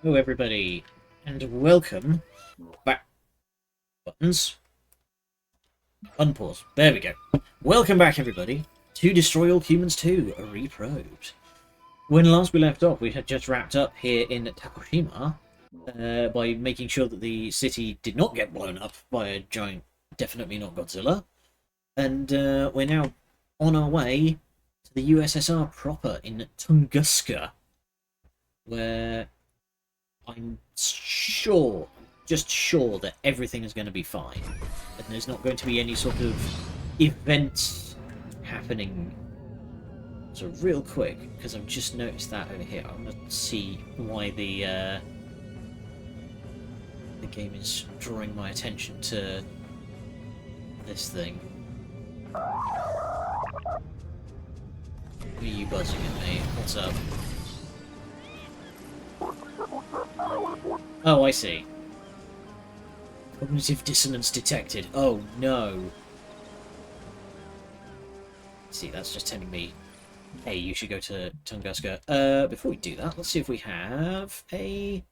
Hello everybody, and welcome back. Buttons. Unpause. There we go. Welcome back everybody to Destroy All Humans 2, ReProbed. When last we left off, we had just wrapped up here in Takushima by making sure that the city did not get blown up by a giant, definitely not Godzilla. And we're now on our way to the USSR proper in Tunguska, where I'm sure, just sure that everything is going to be fine. And there's not going to be any sort of events happening. So real quick, because I've just noticed that over here, I'm going to see why the game is drawing my attention to this thing. Who are you buzzing at me? What's up? Oh, I see. Cognitive dissonance detected. Oh, no. See, that's just telling me, hey, you should go to Tunguska. Before we do that, let's see if we have a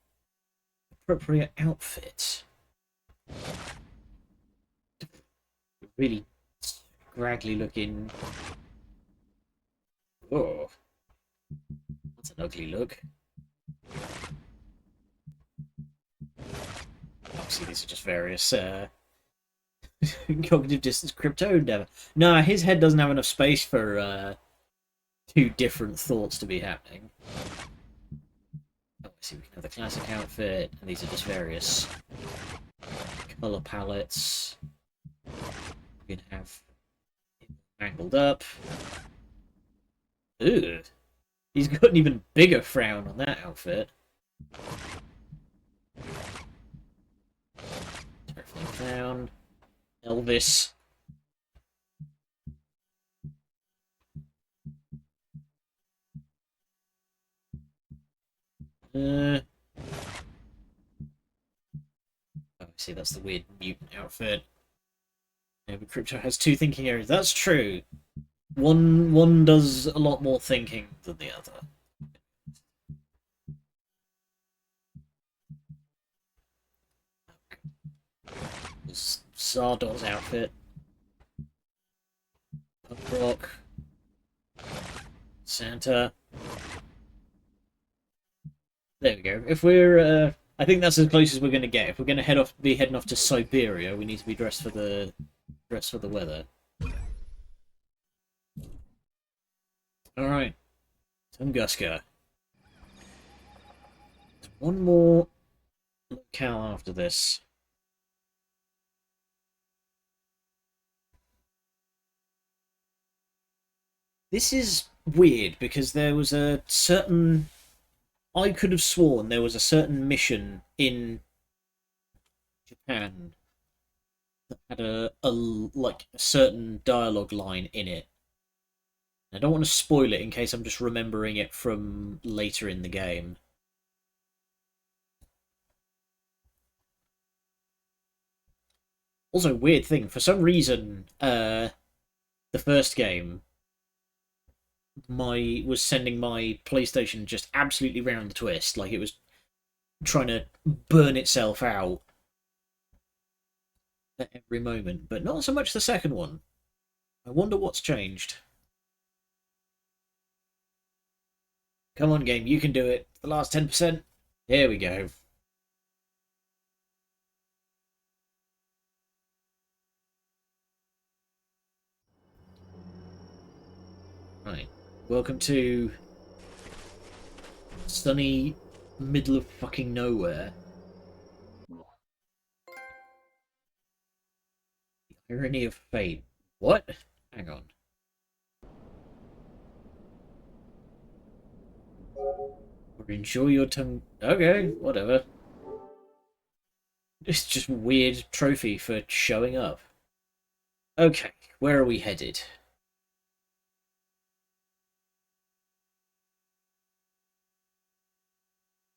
appropriate outfit. Really scraggly looking. Oh, that's an ugly look. Obviously, these are just various cognitive distance crypto endeavor. No, his head doesn't have enough space for two different thoughts to be happening. Oh, I see, we can have the classic outfit, and these are just various color palettes. We can have it angled up. Ugh. He's got an even bigger frown on that outfit. Terrifying clown. Elvis. Oh, I see, that's the weird mutant outfit. Yeah, but Crypto has two thinking areas. That's true. One does a lot more thinking than the other. Zardoz outfit. Punk rock. Santa. There we go. If we're, I think that's as close as we're going to get. If we're going to be heading off to Siberia, we need to be dressed for the weather. All right, Tunguska. One more locale after this. This is weird because there was a certain. I could have sworn there was a certain mission in Japan that had a certain dialogue line in it. I don't want to spoil it in case I'm just remembering it from later in the game. Also, weird thing, for some reason, the first game was sending my PlayStation just absolutely round the twist, like it was trying to burn itself out at every moment, but not so much the second one. I wonder what's changed. Come on, game, you can do it. The last 10%. Here we go. Right. Welcome to sunny middle of fucking nowhere. The irony of fate. What? Hang on. Or enjoy your tongue. Okay, whatever. It's just weird trophy for showing up. Okay, where are we headed?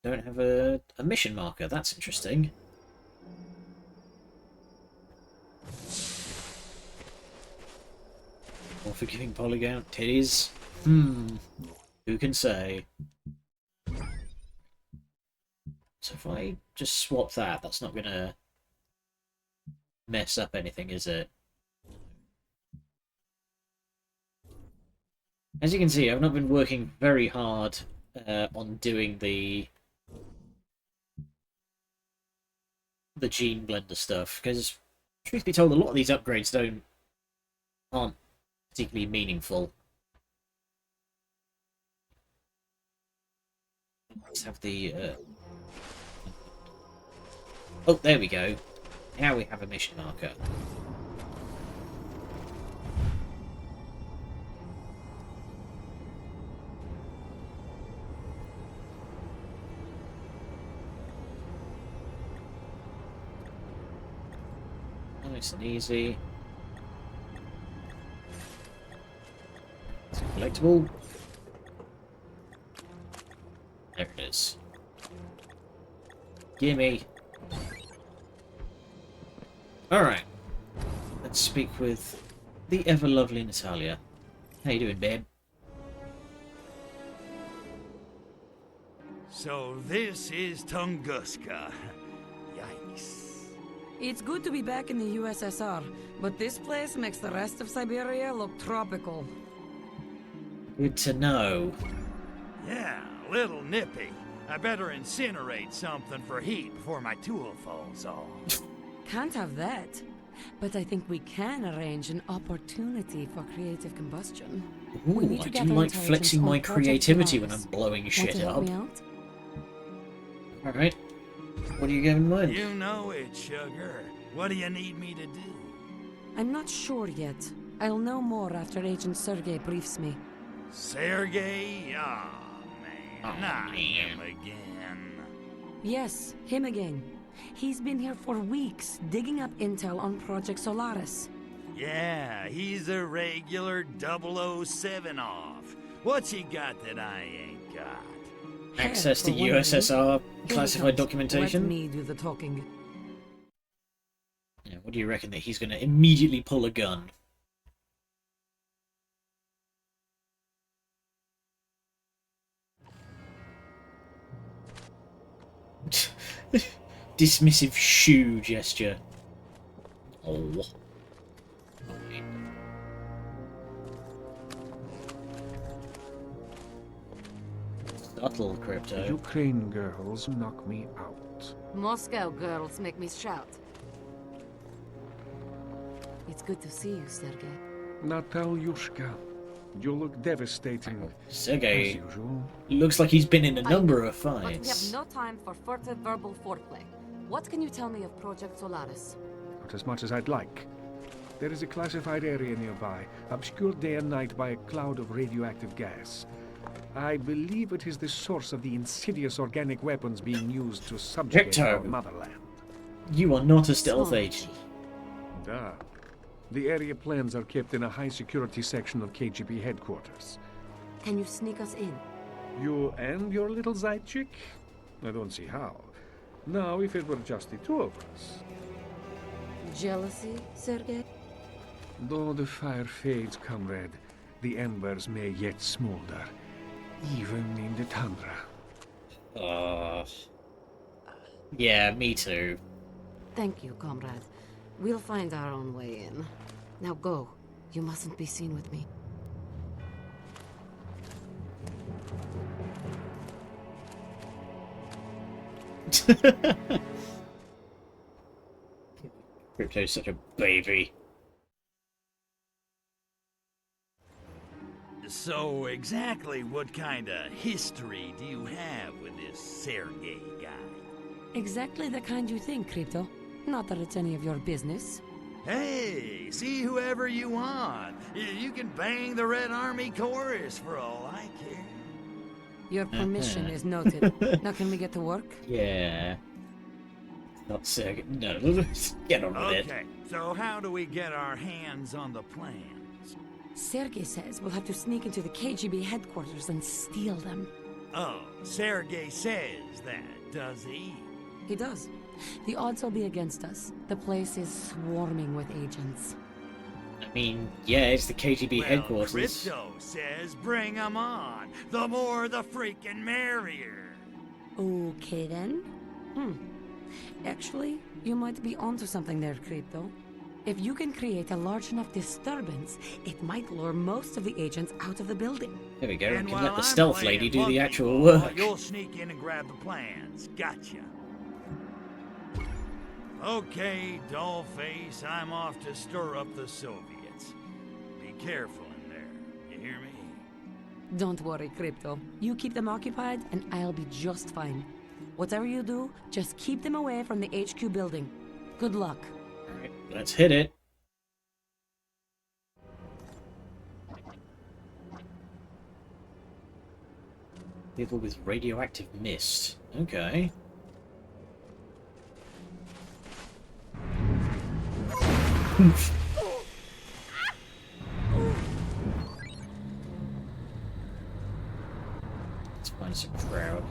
Don't have a mission marker. That's interesting. More forgiving polygon titties. Who can say? I just swap that, that's not gonna mess up anything, is it? As you can see, I've not been working very hard on doing the gene blender stuff, because truth be told, a lot of these upgrades aren't particularly meaningful. Let's have the oh, there we go. Now we have a mission marker. Nice and easy. It's a collectible. There it is. Gimme. Alright. Let's speak with the ever-lovely Natalia. How you doing, babe? So this is Tunguska. Yikes. It's good to be back in the USSR, but this place makes the rest of Siberia look tropical. Good to know. Yeah, a little nippy. I better incinerate something for heat before my tool falls off. Can't have that. But I think we can arrange an opportunity for creative combustion. Ooh, I do like flexing my creativity when I'm blowing shit up. Alright. What do you have in mind? You know it, sugar. What do you need me to do? I'm not sure yet. I'll know more after Agent Sergei briefs me. Sergei? Ah, man. Not him again. Yes, him again. He's been here for weeks, digging up intel on Project Solaris. Yeah, he's a regular 007 off. What's he got that I ain't got? Access to USSR classified documentation? Let me do the talking. Yeah, what do you reckon that he's going to immediately pull a gun? Dismissive shoe gesture. Oh. Subtle, Crypto. Ukraine girls knock me out. Moscow girls make me shout. It's good to see you, Sergei. Natalyushka, you look devastating. Sergei As usual. looks like he's been in a number of But we fights. have no time for furtive verbal foreplay. What can you tell me of Project Solaris? Not as much as I'd like. There is a classified area nearby, obscured day and night by a cloud of radioactive gas. I believe it is the source of the insidious organic weapons being used to subjugate Victor. our motherland. You are not a stealth agent. Ah. The area plans are kept in a high-security section of KGB headquarters. Can you sneak us in? You and your little Zaychik? I don't see how. Now, if it were just the two of us. Jealousy, Sergei? Though the fire fades, comrade, the embers may yet smolder, even in the tundra. Yeah, me too. Thank you, comrade. We'll find our own way in. Now go. You mustn't be seen with me. Crypto's such a baby. So exactly what kind of history do you have with this Sergei guy? Exactly the kind you think, Crypto. Not that it's any of your business. Hey, see whoever you want. You can bang the Red Army chorus for all I care. Your permission is noted. Now can we get to work? Yeah. Not Sergei. No, get on with it. Okay, so how do we get our hands on the plans? Sergei says we'll have to sneak into the KGB headquarters and steal them. Oh, Sergei says that, does he? He does. The odds will be against us. The place is swarming with agents. I mean, yeah, it's the KGB Well, headquarters. Crypto says bring 'em on. The more the freaking merrier. Okay then. Actually, you might be onto something there, Crypto. If you can create a large enough disturbance, it might lure most of the agents out of the building. There we go. We And can while let the I'm stealth playing lady do the monkey actual ball, work. You'll sneak in and grab the plans. Gotcha. Okay, dollface, I'm off to stir up the Soviets. Be careful in there. You hear me? Don't worry, Crypto. You keep them occupied, and I'll be just fine. Whatever you do, just keep them away from the HQ building. Good luck. Alright, let's hit it. Vehicle with radioactive mist. Okay. Oof. Let's find some crowd.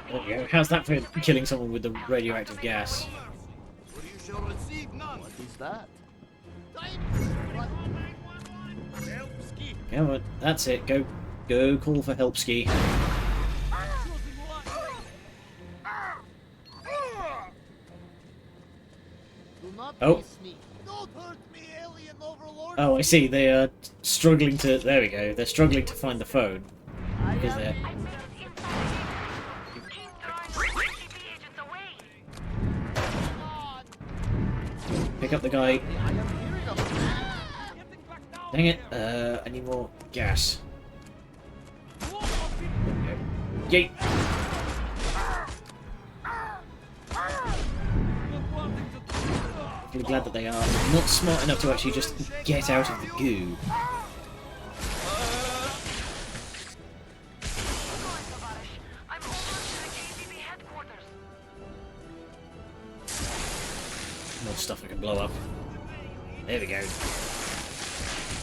There we go. How's that for killing someone with the radioactive gas? What is that? Come on, that's it. Go call for help, Ski. Do not Oh. miss me. Don't hurt me, alien overlord. Oh, I see. They are struggling to. There we go. They're struggling to find the phone because they're. Pick up the guy. I am hearing of Dang it. I need more gas. There we go. Yeet. Really glad that they are not smart enough to actually just get out of the goo. More stuff I can blow up. There we go.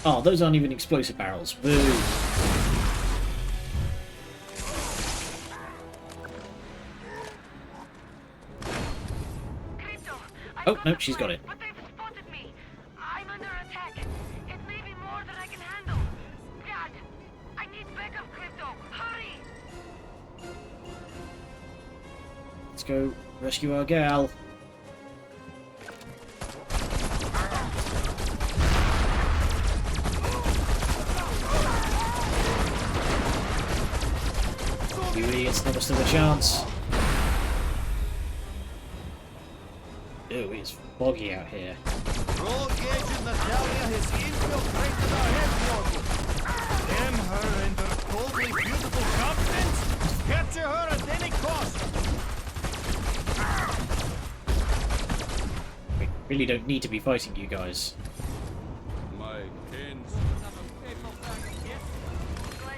Oh, those aren't even explosive barrels. Boo! Oh, no, she's got it. But they've spotted me. I'm under attack. It may be more than I can handle. Dad, I need backup, Crypto. Hurry! Let's go rescue our gal. You idiots never stood a chance. Ew, it's foggy out here. Rogue agent Natalia has infiltrated our headquarters. Damn her and her coldly beautiful countenance! Capture her at any cost! We really don't need to be fighting you guys. Glad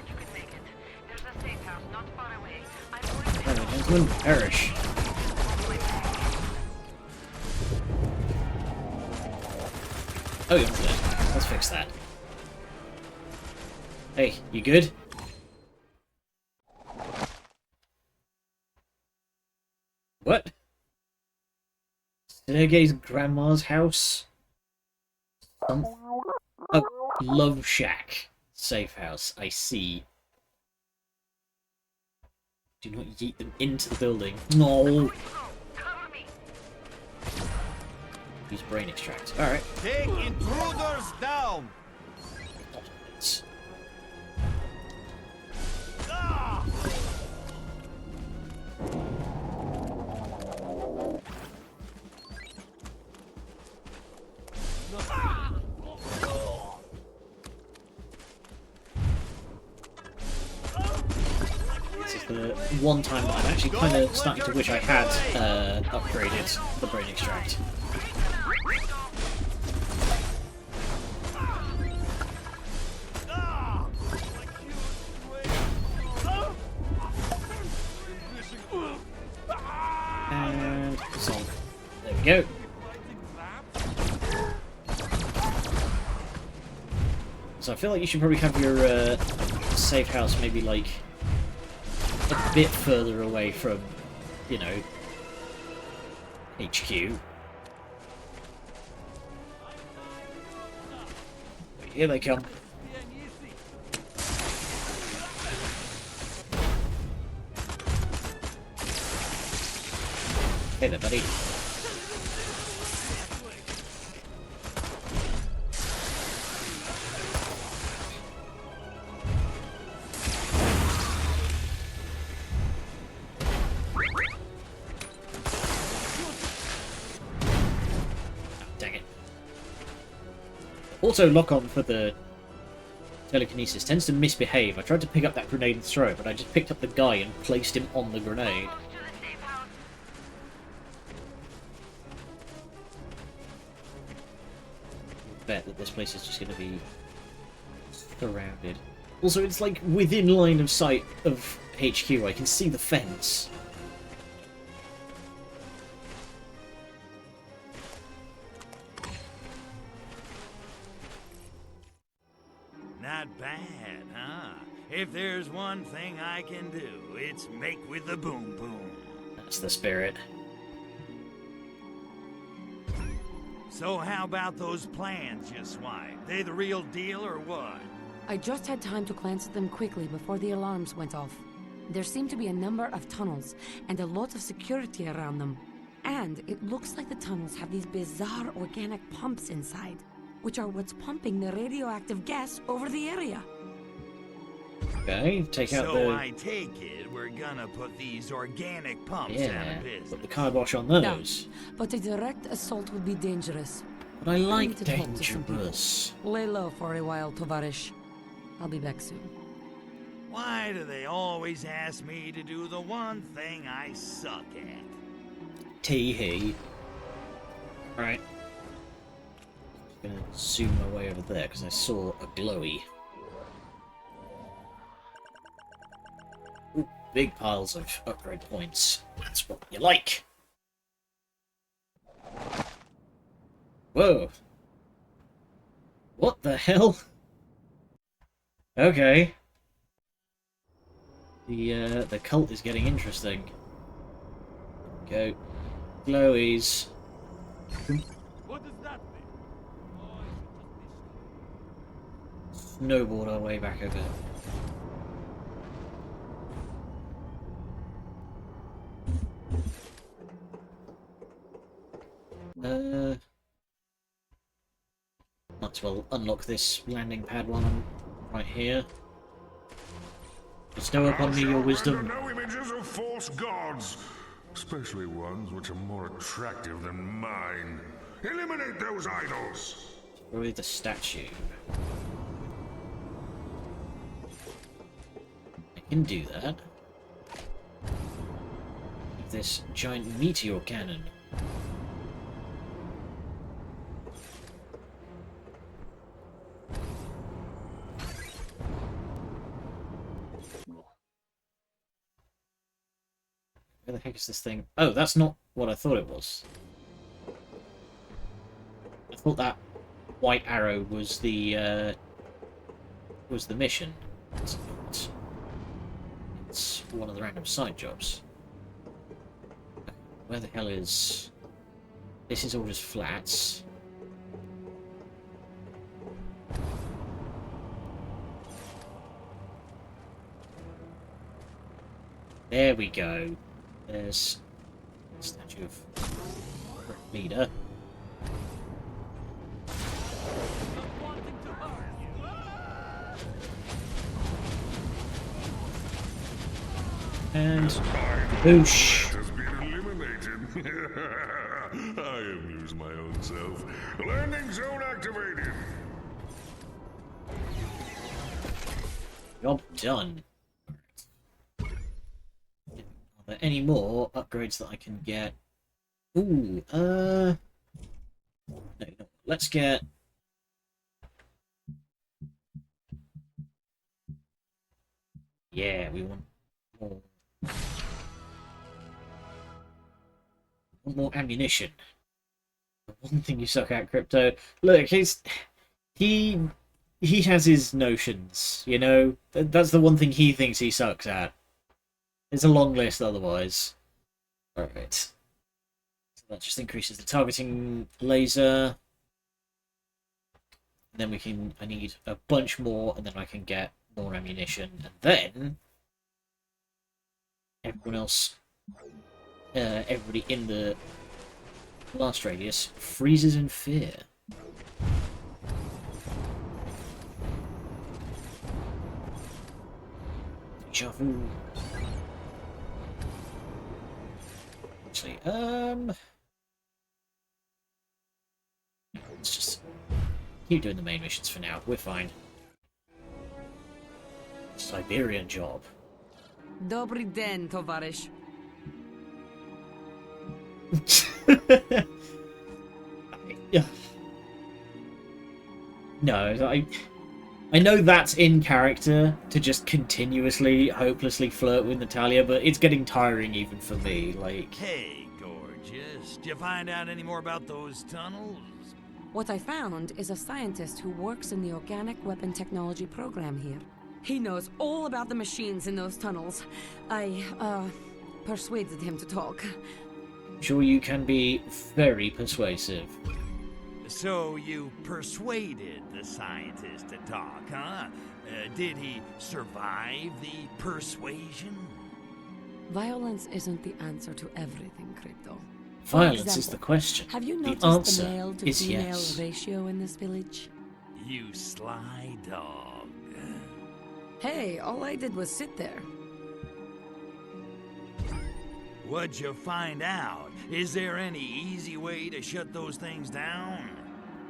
you could make it. There's a safe house not far away. I'm going to Hello, gentlemen. Perish. Oh, you're dead. Let's fix that. Hey, you good? What? Sergei's grandma's house? Oh, Love Shack. Safe house, I see. Do not yeet them into the building. No! cover me. Use brain extract. Alright. Take intruders down! This is the one time that I'm actually kind of starting to wish I had upgraded the brain extract. And zonk. There we go. So I feel like you should probably have your safe house maybe like a bit further away from, you know, HQ. Here they come. Hey there, buddy. Dang it. Also, lock-on for the telekinesis tends to misbehave. I tried to pick up that grenade and throw it, but I just picked up the guy and placed him on the grenade. Close to the safe house. Bet that this place is just going to be surrounded. Also, it's like within line of sight of HQ. I can see the fence. Not bad, huh? If there's one thing I can do, it's make with the boom boom. That's the spirit. So how about those plans you swiped? They the real deal or what? I just had time to glance at them quickly before the alarms went off. There seem to be a number of tunnels, and a lot of security around them. And it looks like the tunnels have these bizarre organic pumps inside, which are what's pumping the radioactive gas over the area. Okay, take out So the... I take it we're gonna put these organic pumps out Yeah, of business. put the kibosh on those. But a direct assault would be dangerous. But I like need to talk to some people. dangerous. Lay low for a while, Tovarish. I'll be back soon. Why do they always ask me to do the one thing I suck at? Tee-hee. Alright. I'm gonna zoom my way over there because I saw a glowy. Ooh, big piles of upgrade points. That's what you like. Whoa. What the hell? Okay. The cult is getting interesting. Go. Glowies. What does that mean? Oh, Snowboard our way back over. Might as well unlock this landing pad while I'm right here. Bestow upon me your wisdom. No images of false gods, especially ones which are more attractive than mine. Eliminate those idols. Destroy the statue. I can do that. This giant meteor cannon. Where the heck is this thing? Oh, that's not what I thought it was. I thought that white arrow was the mission. It's not. It's one of the random side jobs. Where the hell is... This is all just flats. There we go. There's a statue of leader. And boosh. Has been eliminated. I amuse my own self. Landing zone activated. Job done. Are there any more upgrades that I can get? Ooh, no, no. Let's get... Yeah, we want more... more ammunition. One thing you suck at, Crypto. Look, he has his notions, you know? That's the one thing he thinks he sucks at. It's a long list otherwise. Alright. So that just increases the targeting laser. then I need a bunch more, and then I can get more ammunition, and then everyone else, everybody in the blast radius freezes in fear. Deja vu. Actually, let's just keep doing the main missions for now. We're fine. Siberian job. Dobry den, tovarzysz. No, I know that's in character to just continuously, hopelessly flirt with Natalia, but it's getting tiring even for me. Like, Hey, gorgeous. Did you find out any more about those tunnels? What I found is a scientist who works in the organic weapon technology program here. He knows all about the machines in those tunnels. I, persuaded him to talk. sure you can be very persuasive. So you persuaded the scientist to talk, huh? Did he survive the persuasion? Violence isn't the answer to everything, Crypto. Violence is the question. Have you The noticed answer the male to is female yes. ratio in this village? You sly dog. Hey, all I did was sit there. What'd you find out? Is there any easy way to shut those things down?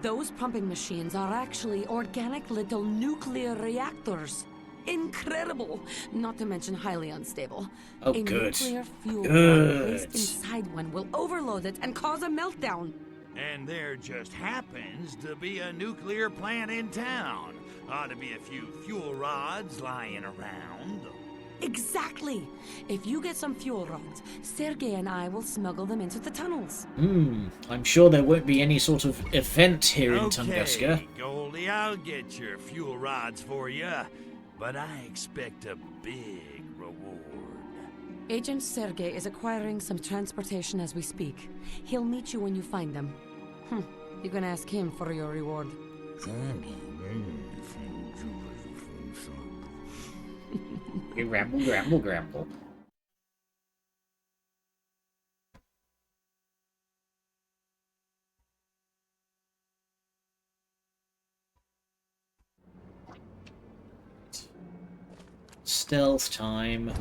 Those pumping machines are actually organic little nuclear reactors. Incredible! Not to mention highly unstable. Oh, a good. nuclear fuel Good. rod placed inside one will overload it and cause a meltdown. And there just happens to be a nuclear plant in town. Ought to be a few fuel rods lying around. Exactly! If you get some fuel rods, Sergei and I will smuggle them into the tunnels. I'm sure there won't be any sort of event here in Okay, Tunguska. Goldie, I'll get your fuel rods for you, but I expect a big reward. Agent Sergei is acquiring some transportation as we speak. He'll meet you when you find them. You can ask him for your reward. Gramble, gramble, gramble. Stealth time.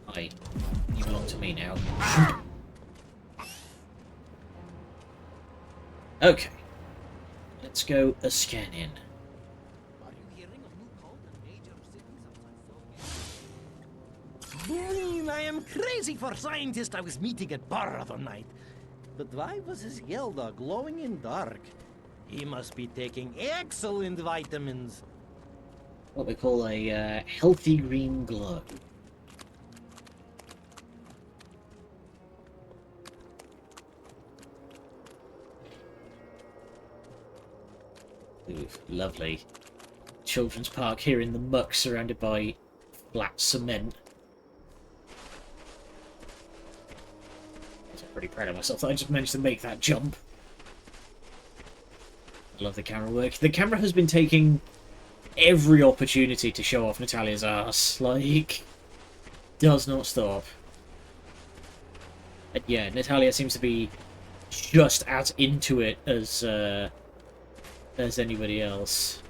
Hi. You belong to me now. Okay. Let's go a scanning. I am crazy for scientist I was meeting at bar other night. But why was his Gelda glowing in dark? He must be taking excellent vitamins. What we call a healthy green glow. Ooh, lovely. Children's park here in the muck surrounded by flat cement. I'm pretty proud of myself that I just managed to make that jump. I love the camera work. The camera has been taking every opportunity to show off Natalia's ass. Like, does not stop. And yeah, Natalia seems to be just as into it as anybody else.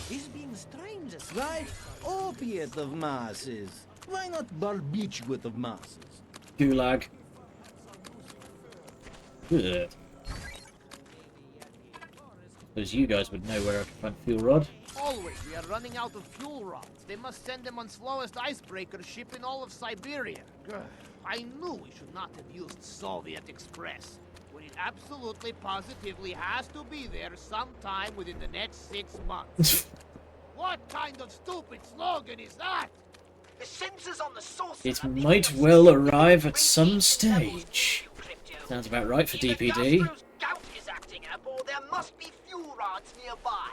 He's being strange, right? Opiate of masses. Why not barbiturate of masses? Gulag. Good. Suppose you guys would know where I can find fuel rod. Always, we are running out of fuel rods. They must send them on slowest icebreaker ship in all of Siberia. Ugh, I knew we should not have used Soviet Express, when it absolutely positively has to be there sometime within the next 6 months. What kind of stupid slogan is that? The sensors on the saucer It might well arrive at some stage. Sounds about right for DPD. Gout is acting up, or there must be fuel rods nearby.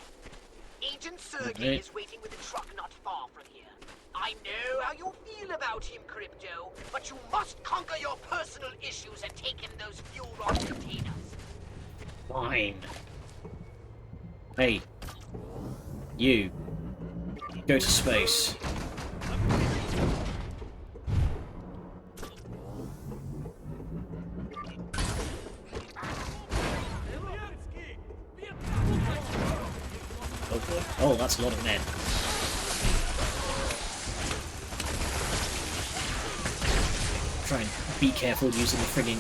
Agent Sergei is waiting with a truck not far from here. I know how you feel about him, Crypto, but you must conquer your personal issues and take in those fuel rod containers. Fine. Hey. You. Go to space. Oh boy. Oh, that's a lot of men. Try and be careful using the frigging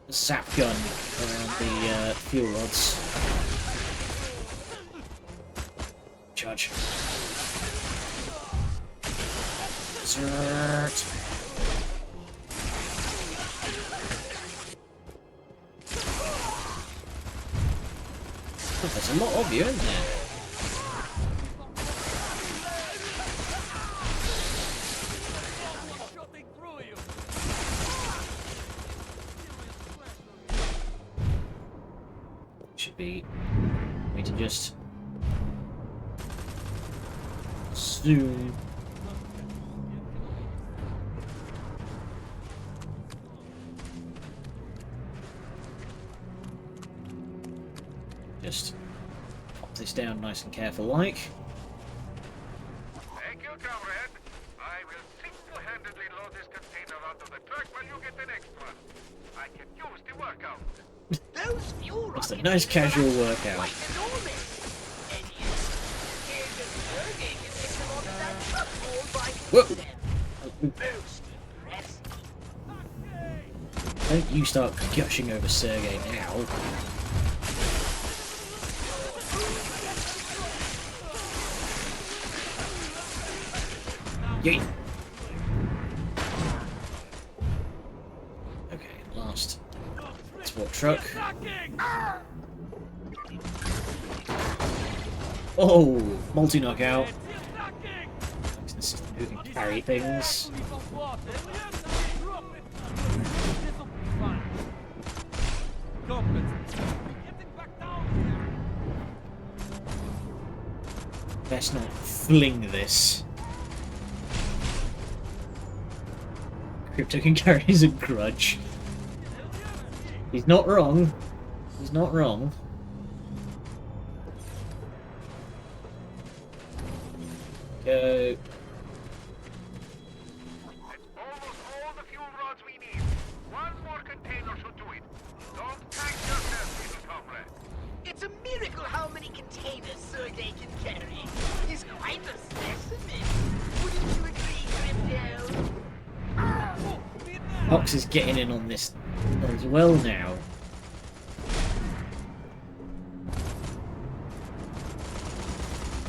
zap gun around the fuel rods. Charge. Zert. Oh, there's a lot of you, isn't there? Should be way to just zoom. Just pop this down nice and careful like. Thank you, comrade. I will single-handedly load this container onto the truck while you get the next one. I can use the workout. Those fuel rods. It's a nice casual workout. Quite enormous. And yes, here's a Sergey can take them onto that truck all by himself. Most impressive. Don't you start gushing over Sergey now. Yeet. Okay, last sport truck. Oh, multi-knockout. This is who can carry things. Best not fling this. Crypto can carry his grudge. He's not wrong. He's not wrong. Go. That's almost all the fuel rods we need. One more container should do it. Don't thank yourself, little comrade. It's a miracle how many containers Sergey can carry. He's quite a specimen. Wouldn't you agree, Crypto? Ox is getting in on this as well now.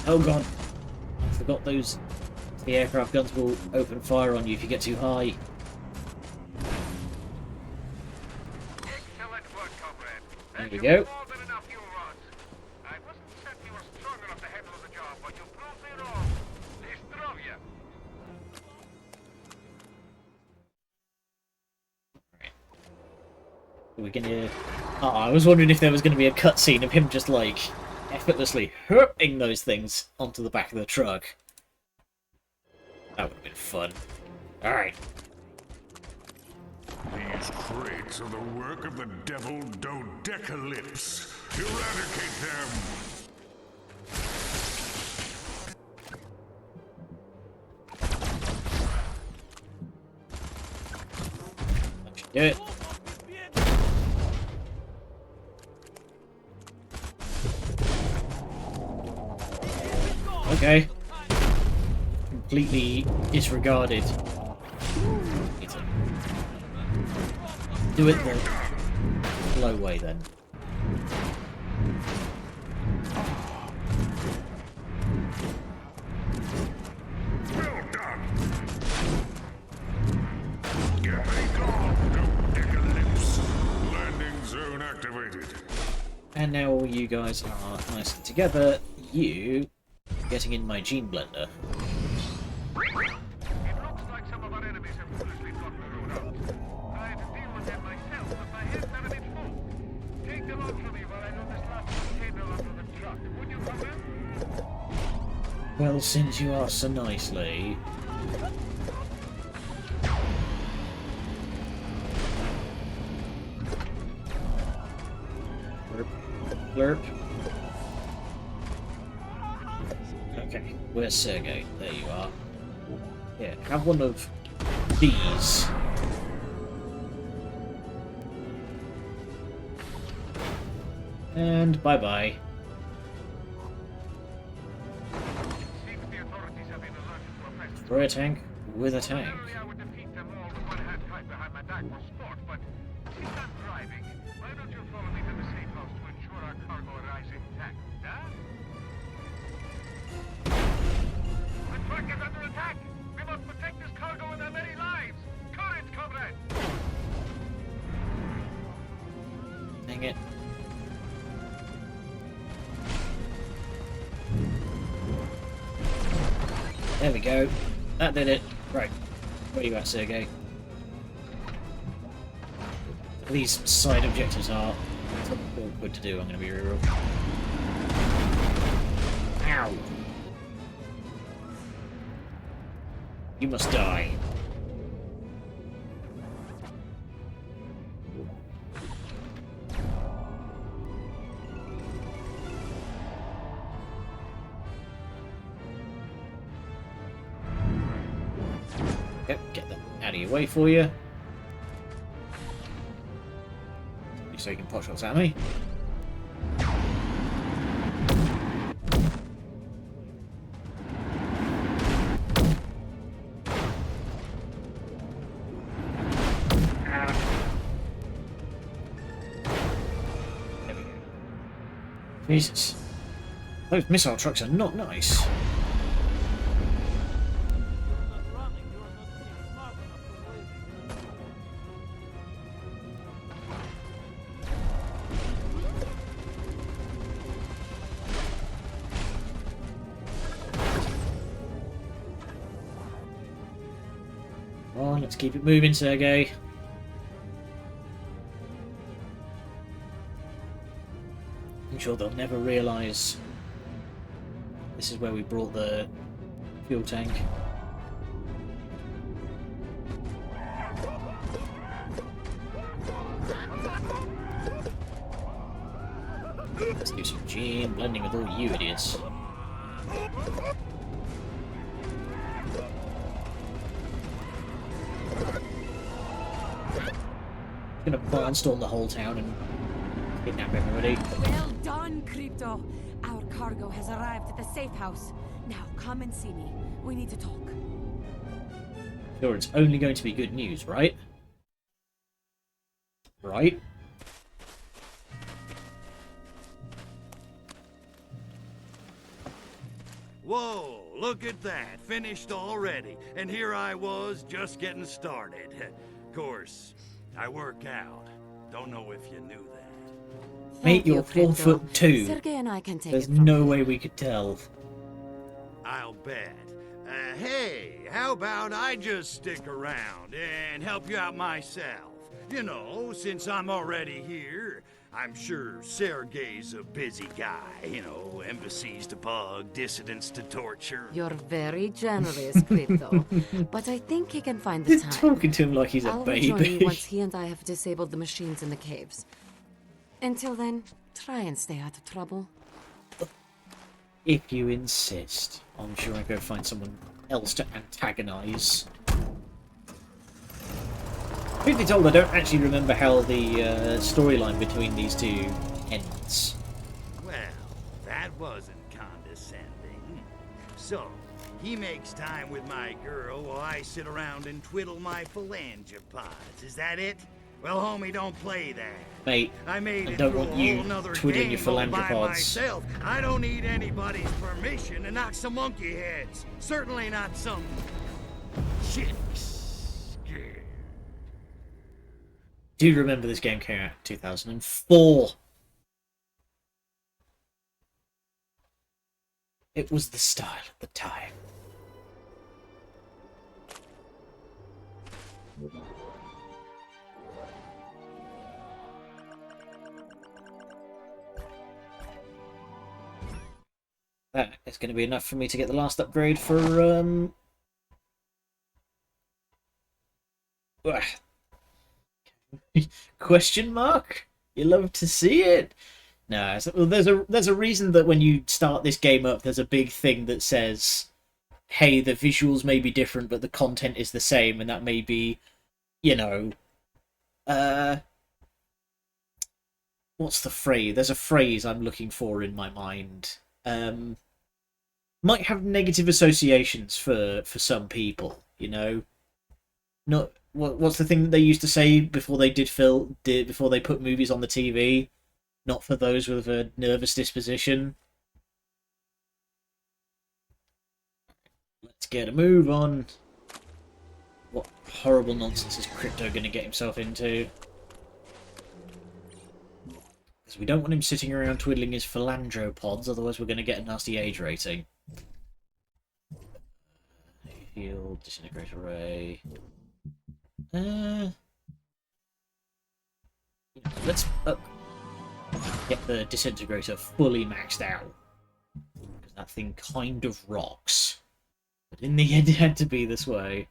Oh god. I forgot those. The aircraft guns will open fire on you if you get too high. Excellent work, comrade. There And we you go. more than enough fuel rods. I wasn't certain you were strong enough to handle the job, but you proved me wrong. Zdrowie. We're gonna. Oh, I was wondering if there was gonna be a cutscene of him just like effortlessly hurting those things onto the back of the truck. That would have been fun. Alright. These crates are the work of the devil Dodecalypse. Eradicate them. That should do it. Okay. Completely disregarded. Do it the slow way then. Well done. Get me gone, Dodecalypse. Landing zone activated. And now all you guys are nicely together. You getting in my gene blender. It looks like some of our enemies have foolishly blocked the road out. I'd deal with them myself, but my head's not a bit full. Take them out for me while I load this last container onto the truck. Would you come in? Well, since you asked so nicely... Blurp. Blurp. Okay, where's Sergey? There you are. Yeah, have one of these. And bye-bye. Seems the authorities have been alerted to a presence. Throw a tank with a tank. Ordinarily, I would defeat them all with one hand tied behind my back for sport, but since I'm driving, why don't you follow me to the safe house to ensure our cargo arrives intact, huh? The truck is under attack! We must protect this cargo and our many lives! Courage, comrade! Dang it. There we go. That did it. Right. Where you at, Sergey? These side objectives are awkward to do, I'm going to be real. Ow! You must die. Yep, get that out of your way for you. So you can pot shots at me. There we go. Jesus. Those missile trucks are not nice. Come on, let's keep it moving, Sergey. I'm sure they'll never realise this is where we brought the fuel tank. Let's do some gene blending with all you idiots. Gonna barnstorm the whole town and kidnap everybody. Well done, Crypto. Our cargo has arrived at the safe house. Now come and see me. We need to talk. Sure, it's only going to be good news, right? Right? Whoa, look at that. Finished already. And here I was, just getting started. Of course, I work out. Don't know if you knew that. Mate, you're Crypto. 4'2". Sergey and I can take There's it from no here. way we could tell. I'll bet. Hey, how about I just stick around and help you out myself? You know, since I'm already here, I'm sure Sergey's a busy guy. You know, embassies to bug, dissidents to torture. You're very generous, Crypto. But I think he can find the You're time. talking to him like he's a I'll rejoin you baby. once he and I have disabled the machines in the caves. Until then, try and stay out of trouble. If you insist. I'm sure I'll go find someone else to antagonize. Truth be told, I don't actually remember how the storyline between these two ends. Well, that wasn't condescending. So, he makes time with my girl while I sit around and twiddle my phalangopods. Is that it? Well, homie, don't play that. Mate, I made I it don't through want a you whole nother twiddling game your all by phalangopods. myself. I don't need anybody's permission to knock some monkey heads. Certainly not some chicks. Do remember this game came out in 2004. It was the style of the time. That is going to be enough for me to get the last upgrade for question mark? You love to see it. No, well, there's a reason that when you start this game up, there's a big thing that says, "Hey, the visuals may be different, but the content is the same," and that may be, you know, what's the phrase? There's a phrase I'm looking for in my mind. Might have negative associations for some people, you know. Not what's the thing that they used to say before they before they put movies on the TV? Not for those with a nervous disposition. Let's get a move on. What horrible nonsense is Crypto going to get himself into? Because we don't want him sitting around twiddling his philandropods, otherwise we're going to get a nasty age rating. Heal, disintegrate array. Let's get the disintegrator fully maxed out. Because that thing kind of rocks. But in the end, it had to be this way.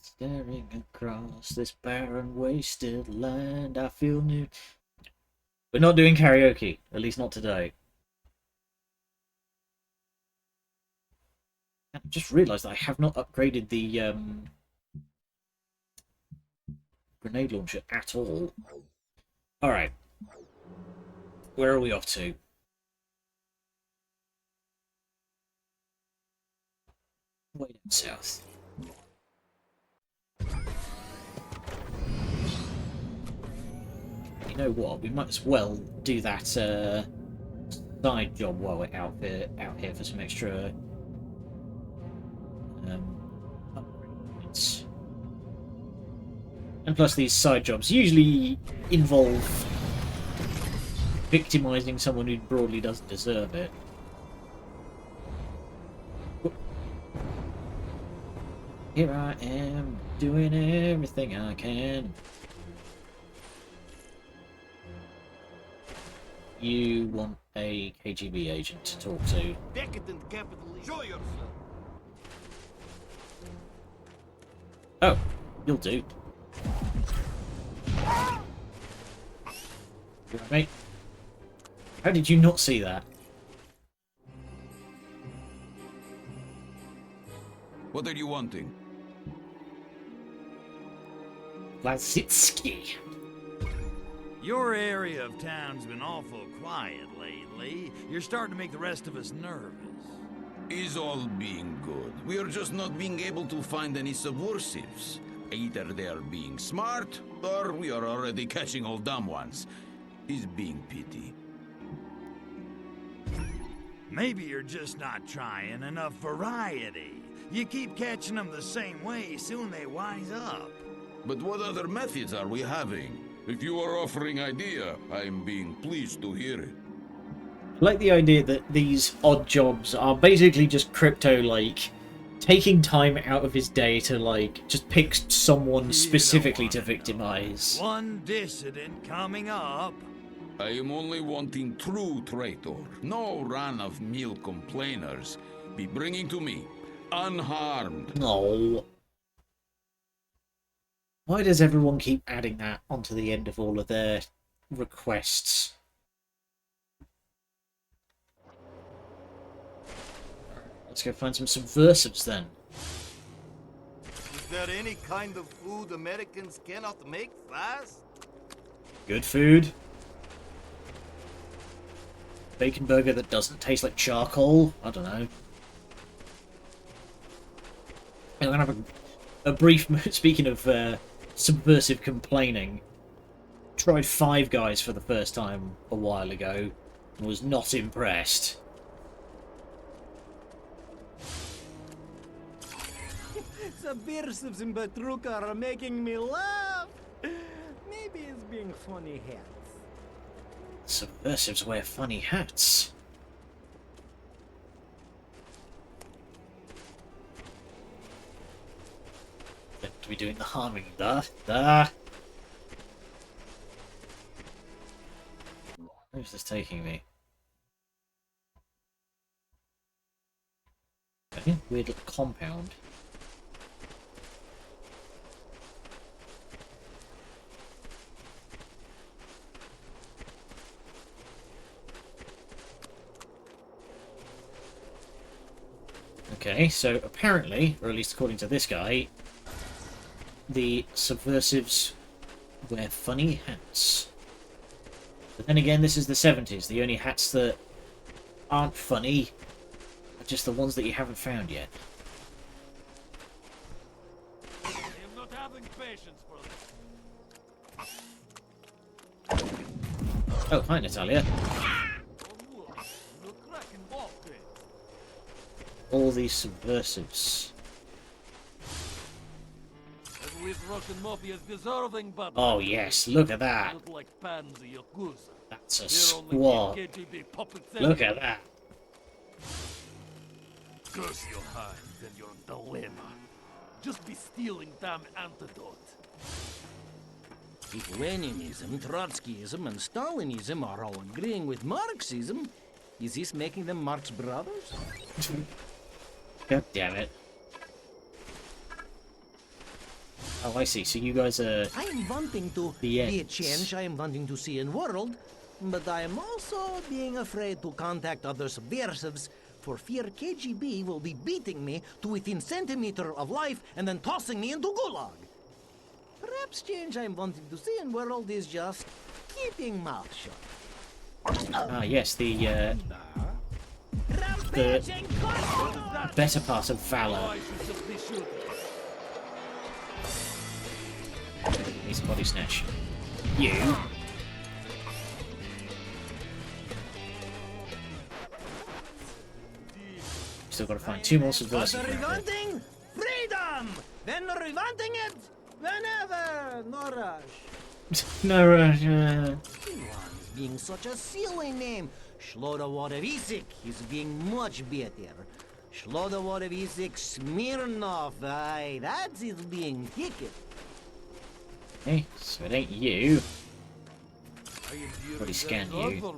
Staring across this barren, wasted land, I feel new. We're not doing karaoke, at least not today. I just realised that I have not upgraded the grenade launcher at all. Alright. Where are we off to? Way down south. You know what? We might as well do that side job while we're out here for some extra upgrades. And plus, these side jobs usually involve victimizing someone who broadly doesn't deserve it. Here I am, doing everything I can. You want a KGB agent to talk to. Decadent capitalism. Show yourself. Oh, you'll do. Right, mate. How did you not see that? What are you wanting? Lazitsky. Your area of town's been awful quiet lately. You're starting to make the rest of us nervous. Is all being good. We are just not being able to find any subversives. Either they are being smart, or we are already catching all dumb ones. Is being pity. Maybe you're just not trying enough variety. You keep catching them the same way, soon they wise up. But what other methods are we having? If you are offering idea, I am being pleased to hear it. I like the idea that these odd jobs are basically just Crypto, like, taking time out of his day to, like, just pick someone specifically to victimize. One dissident coming up. I am only wanting true traitor. No run-of-mill complainers. Be bringing to me, unharmed. No. Why does everyone keep adding that onto the end of all of their requests? Let's go find some subversives then. Is there any kind of food Americans cannot make fast? Good food. Bacon burger that doesn't taste like charcoal. I don't know. I'm gonna have a brief. Speaking of subversive complaining, tried Five Guys for the first time a while ago and was not impressed. Subversives in Batruka are making me laugh. Maybe it's being funny hats. Subversives wear funny hats. Meant to be doing the harming. Where's this taking me? weird little compound. Okay, so apparently, or at least according to this guy, the subversives wear funny hats. But then again, this is the 70s. The only hats that aren't funny are just the ones that you haven't found yet. I am not having patience for this. Oh, hi, Natalia. All these subversives. Oh yes, look at that. That's a squad. Look at that. Curse your hand and your dilemma. Just be stealing damn antidote. If Leninism, Trotskyism, and Stalinism are all agreeing with Marxism, is this making them Marx brothers? God damn it. Oh, I see. So you guys are... I am wanting to be a change I am wanting to see in world, but I am also being afraid to contact other subversives for fear KGB will be beating me to within centimeter of life and then tossing me into Gulag. Perhaps change I am wanting to see in world is just keeping mouth shut. Ah, yes, the better part of valor. He's a body snatch. You. Still got to find 2 more subversives. Rewanting freedom. Then rewanting it whenever. No rush. No rush. Being such a silly name. Shlodovorevisik is being much better. Shlodovorevisik Smirnov. Aye, that is being ticket. Hey, so it ain't you. Already scanned you.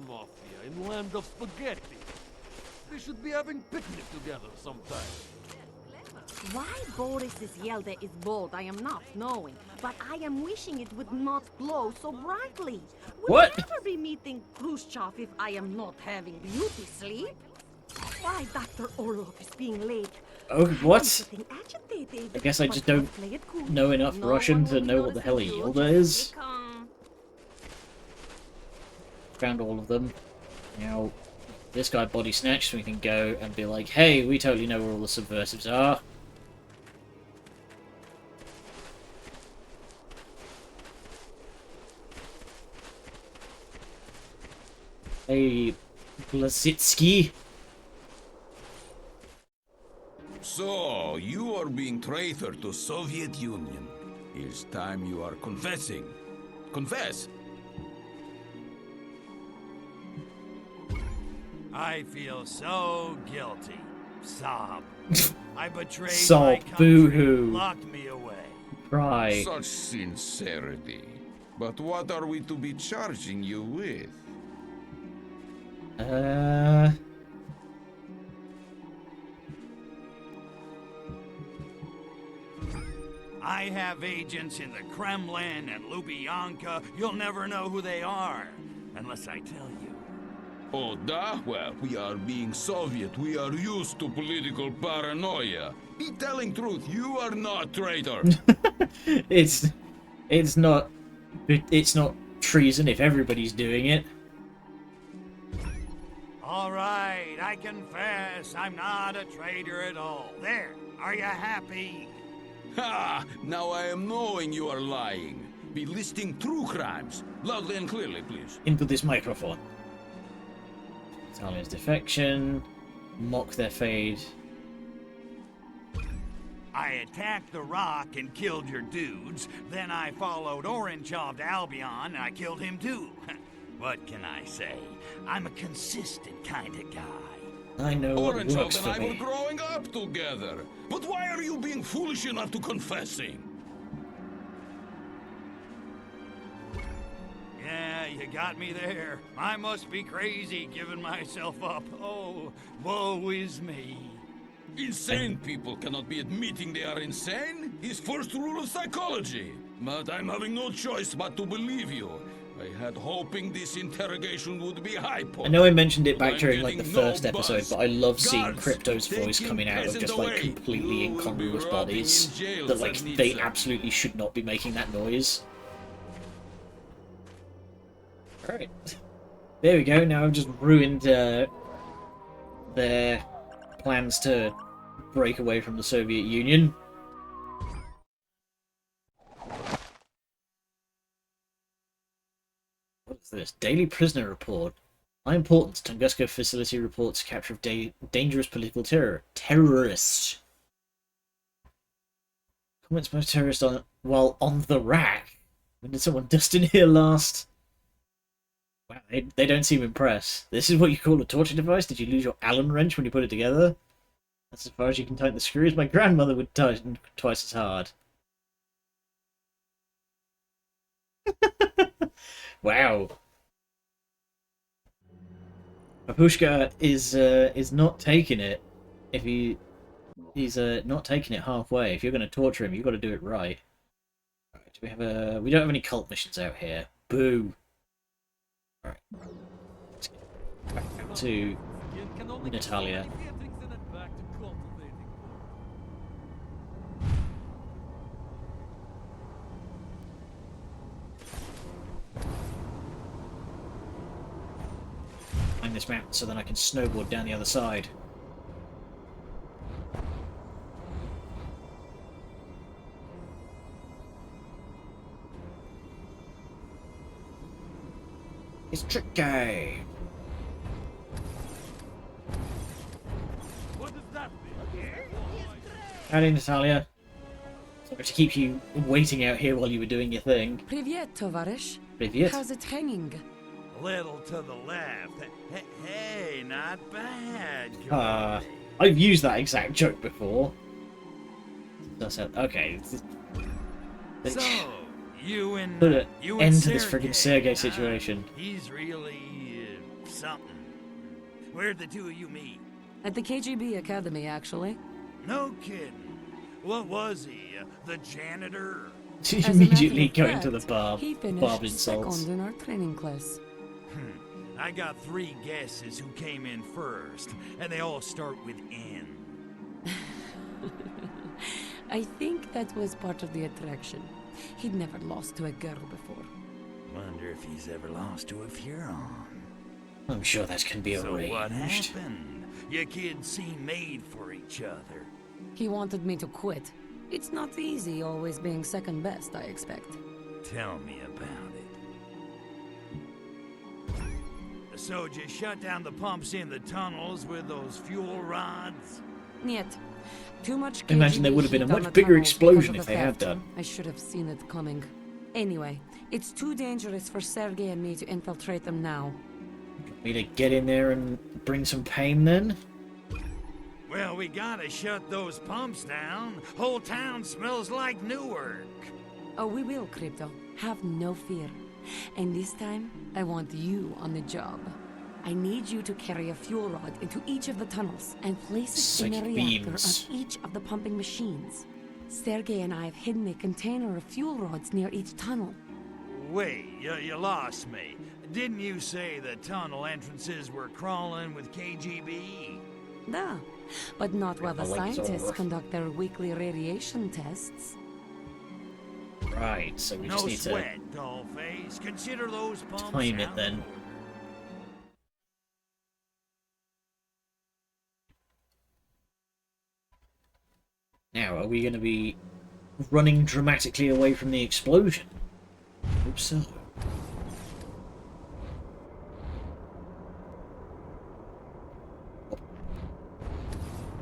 In land of spaghetti. They should be having picnic together sometime. Why Boris's Yelda is bold, I am not knowing, but I am wishing it would not glow so brightly. We'll What? never be meeting Khrushchev if I am not having beauty sleep. Why Dr. Orlov is being late. Oh, what? I'm getting agitated, I guess I but just I'll don't play it cool. know enough No Russian one to will know what the notice hell a you, Yilda just is. be calm. Found all of them. Now, this guy body snatched, so we can go and be like, hey, we totally know where all the subversives are. Hey, Blazitsky. So, you are being traitor to Soviet Union. It's time you are confessing. Confess! I feel so guilty. Sob. I betrayed Sob, my country, boo-hoo. locked me away. Cry. Such sincerity. But what are we to be charging you with? I have agents in the Kremlin and Lubyanka. You'll never know who they are, unless I tell you. Oh, da? Well, we are being Soviet. We are used to political paranoia. Be telling truth, you are not traitor. It's not treason if everybody's doing it. All right, I confess. I'm not a traitor at all. There, are you happy? Ha! Now I am knowing you are lying. Be listing true crimes. Loudly and clearly, please. Into this microphone. Italian's defection. Mock their fade. I attacked the Rock and killed your dudes. Then I followed Oranchov to Albion and I killed him too. What can I say? I'm a consistent kind of guy. I know what Orange works and for I were me. growing up together. But why are you being foolish enough to confessing? Yeah, you got me there. I must be crazy giving myself up. Oh, woe is me. Insane people cannot be admitting they are insane. His first rule of psychology. But I'm having no choice but to believe you. I had hoping this interrogation would be hypo. I know I mentioned it back I'm during like the getting first no episode, buzz. but I love seeing Guards, Crypto's take voice him coming out of present just like away. completely You will be incongruous rotting bodies. in jail, That like Zarnitsa. they absolutely should not be making that noise. Alright. There we go, now I've just ruined their plans to break away from the Soviet Union. What's this? Daily Prisoner Report. High importance. Tunguska facility reports capture of dangerous political terrorists. Comments most terrorists on while on the rack. When did someone dust in here last? Wow, they don't seem impressed. This is what you call a torture device? Did you lose your Allen wrench when you put it together? That's as far as you can tighten the screws. My grandmother would tighten twice as hard. Wow. Papushka is not taking it. If he's not taking it halfway. If you're going to torture him, you've got to do it right. Alright, do we have a? We don't have any cult missions out here. Boo. Alright. Let's get back to Natalia. Climb this mountain so then I can snowboard down the other side. It's tricky. What does that mean? Howdy, Natalia. Sorry to keep you waiting out here while you were doing your thing. Привет, товарищ. Привет. How's it hanging? Little to the left. Hey, not bad. I've used that exact joke before. Okay. So, you and Put an you end and to this friggin' Sergei situation. He's really something. Where'd the two of you meet? At the KGB Academy, actually. No kidding. What was he? The janitor? As a Immediately matter of going to the fact, bar. He Barb finished insults. second in our training class. I got 3 guesses who came in first, and they all start with N. I think that was part of the attraction. He'd never lost to a girl before. Wonder if he's ever lost to a Furon. I'm sure that can be So arranged. what happened? You kids seem made for each other. He wanted me to quit. It's not easy always being second best, I expect. Tell me about it. So just shut down the pumps in the tunnels with those fuel rods? Niet. Too much I imagine there KGB would have been a heat on much the bigger tunnels explosion because if of they the had theft. done. I should have seen it coming. Anyway, it's too dangerous for Sergei and me to infiltrate them now. Me to get in there and bring some pain then? Well, we gotta shut those pumps down. Whole town smells like Newark. Oh, we will, Crypto. Have no fear. And this time, I want you on the job. I need you to carry a fuel rod into each of the tunnels and place it in a Psychic reactor beams. of each of the pumping machines. Sergei and I have hidden a container of fuel rods near each tunnel. Wait, you lost me. Didn't you say the tunnel entrances were crawling with KGB? Duh. But not while the I like scientists Zorro. conduct their weekly radiation tests. Right, so we No just need sweat, dollface. Consider those to pumps time it out. then. Now, are we going to be running dramatically away from the explosion? I hope so.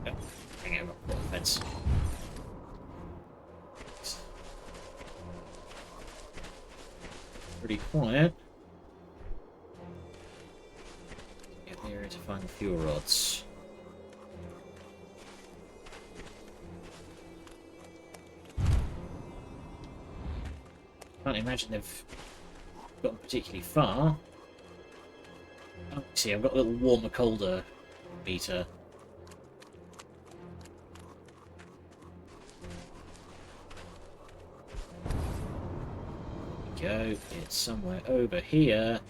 Oh, hang on, I've got a fence. Pretty quiet. Get nearer to find the fuel rods. Can't imagine they've gotten particularly far. Oh, see, I've got a little warmer, colder meter. go. It's somewhere over here.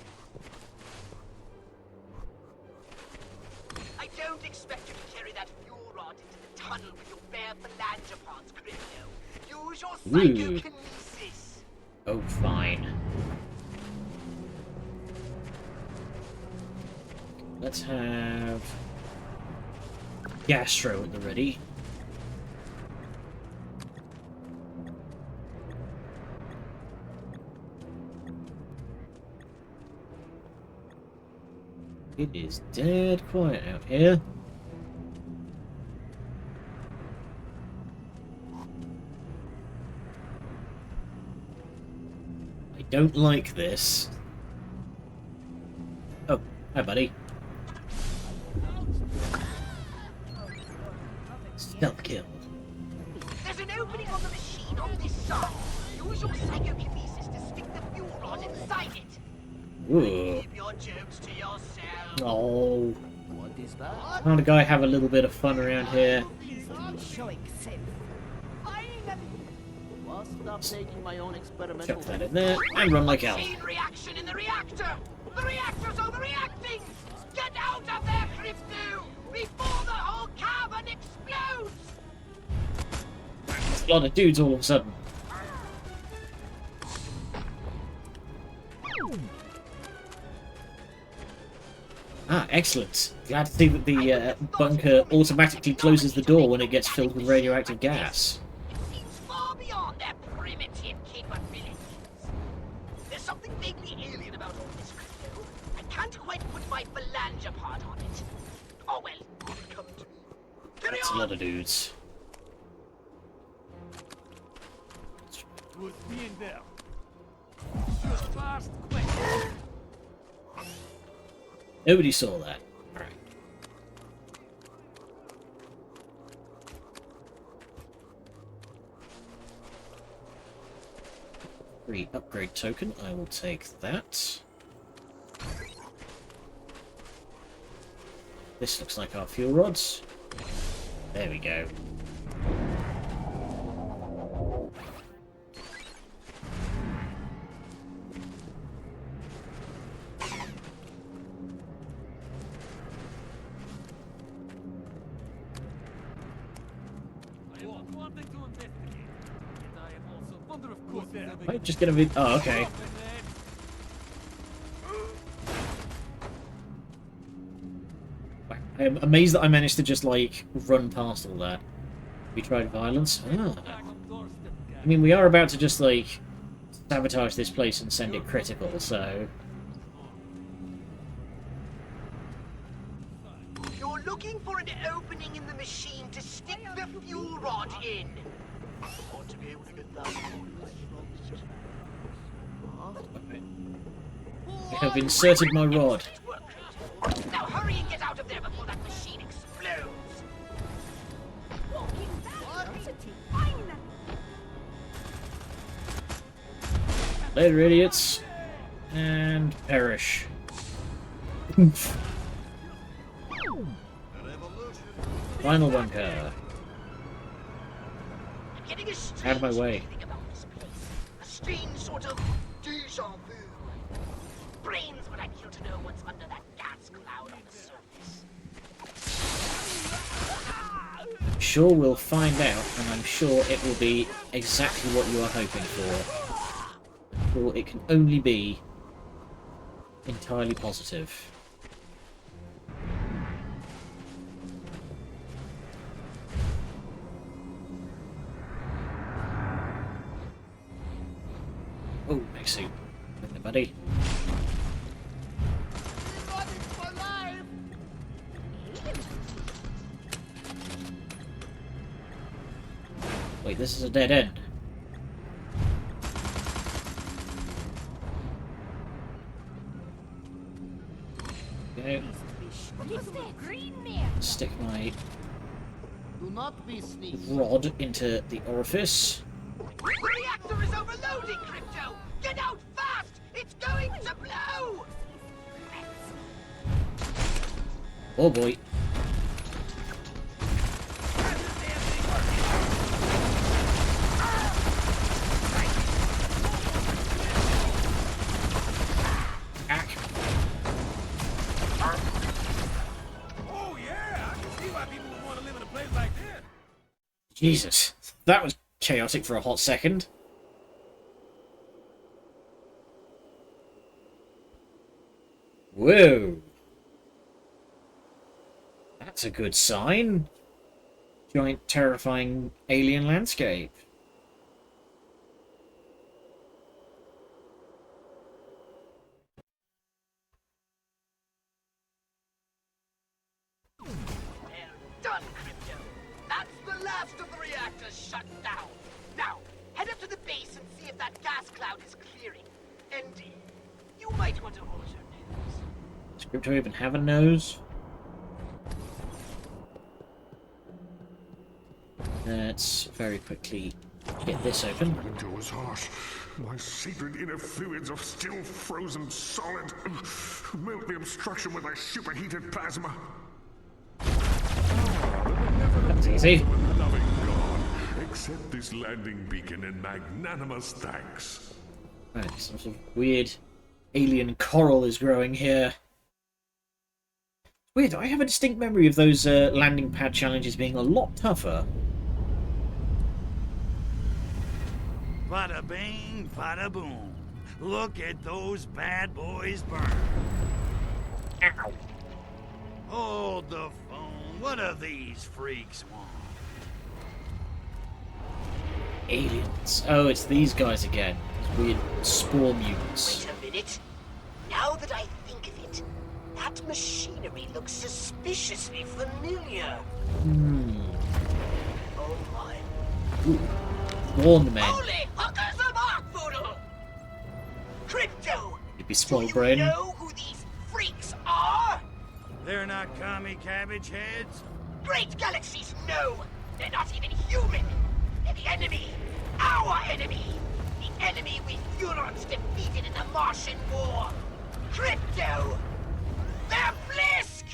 I don't expect you to carry that fuel rod into the tunnel with your bare phalange parts, Crypto. Use your psychokinesis. Oh, fine. Let's have Gastro at the ready. It is dead quiet out here. I don't like this. Oh, hi buddy. Stealth kill. There's an opening on the machine on this side. Use your psychokinesis to stick the fuel rod inside it. Ooh. Keep your jokes to yourself. Oh. What is that? Can't a guy have a little bit of fun around here? Well, stop taking my own experimental. Chuck that in there and run like hell. Chain reaction in the reactor. The reactor's overreacting. Get out of there, Crypto, before the whole cavern explodes. There's a lot of dudes all of a sudden. Ah, excellent. Glad to see that the bunker automatically closes the door when it gets filled with radioactive gas. It seems far beyond their primitive capabilities. There's something vaguely alien about all this, Crypto. I can't quite put my phalange apart on it. Oh well, come to me. Carry That's a on. lot of dudes. Was being there. Fast, quick. Nobody saw that. Alright. Free upgrade token, I will take that. This looks like our fuel rods. There we go. Am I just gonna be... Oh, okay. I'm amazed that I managed to just, like, run past all that. We tried violence? Ah. I mean, we are about to just, like, sabotage this place and send it critical, so... You're looking for an opening in the machine to stick the fuel rod in. I ought to be able to get that. I have inserted my rod. Now hurry and get out of there before that machine explodes. Later, idiots. And perish. Final bunker. I'm getting a strange Out of my way. feeling about this place. A strange sort of deja vu. Brains, but I'm here to know what's under that gas cloud on the surface. Sure we'll find out, and I'm sure it will be exactly what you are hoping for. Or it can only be entirely positive. Oh, mech suit. With the buddy. Wait, this is a dead end. Okay. Stick my Do not be sneaky. rod into the orifice. The reactor is overloading, Crypto! Get out fast! It's going to blow! Oh boy. Jesus, that was chaotic for a hot second. Whoa. That's a good sign. Giant, terrifying alien landscape. Well done, Crypto. That's the last of the reactors shut down. Now, head up to the base and see if that gas cloud is clearing. And you might want to hold your nose. Does Crypto even have a nose? Let's very quickly get this open. The window was harsh. My sacred inner fluids are still frozen solid. Melt the obstruction with my superheated plasma. That's easy. Loving God, accept this landing beacon in magnanimous thanks. Right, some sort of weird alien coral is growing here. Weird, I have a distinct memory of those landing pad challenges being a lot tougher. Bada bing, bada boom. Look at those bad boys burn. Ow. Hold the phone. What do these freaks want? Aliens. Oh, it's these guys again. These weird spore mutants. Wait a minute. Now that I think of it, that machinery looks suspiciously familiar. Oh my. Ooh. Warn men. Holy hookers of arc voodoo! Crypto! You'd be spoiled, Do brain. you know who these freaks are? They're not commie cabbage heads? Great galaxies, no! They're not even human! They're the enemy! Our enemy! The enemy we Furons defeated in the Martian War! Crypto! They're Blisk!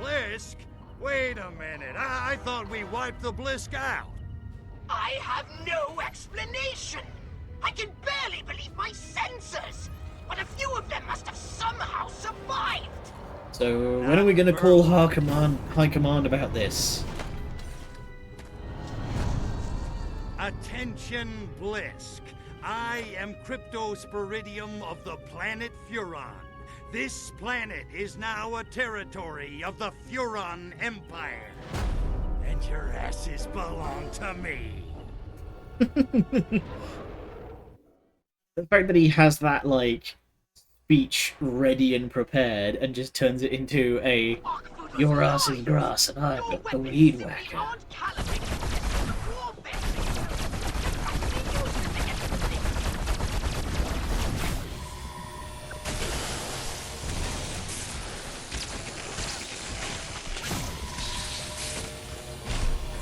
Blisk? Wait a minute. I thought we wiped the Blisk out. I have no explanation! I can barely believe my senses! But a few of them must have somehow survived! So, when are we going to call High Command about this? Attention, Blisk. I am Cryptosporidium of the planet Furon. This planet is now a territory of the Furon Empire. And your asses belong to me. The fact that he has that, like, speech ready and prepared and just turns it into a your ass is grass and I've got the weed whacker.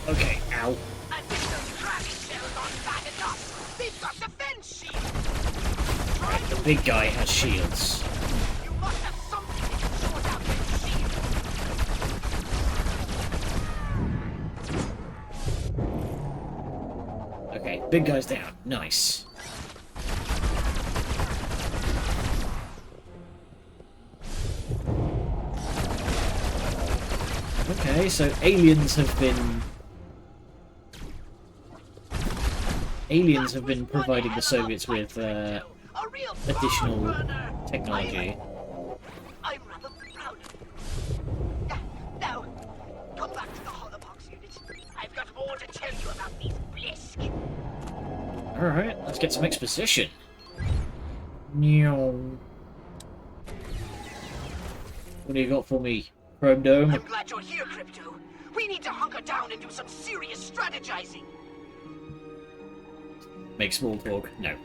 Okay, ow. Right, the big guy has shields. Okay, big guy's down. Nice. Okay, so aliens have been providing the Soviets with additional technology. I'm rather proud of you. Now, come back to the Holobox unit. I've got more to tell you about these Blisk. Alright, let's get some exposition. What do you got for me, Chrome Dome? I'm glad you're here, Crypto. We need to hunker down and do some serious strategizing. Make small talk? No.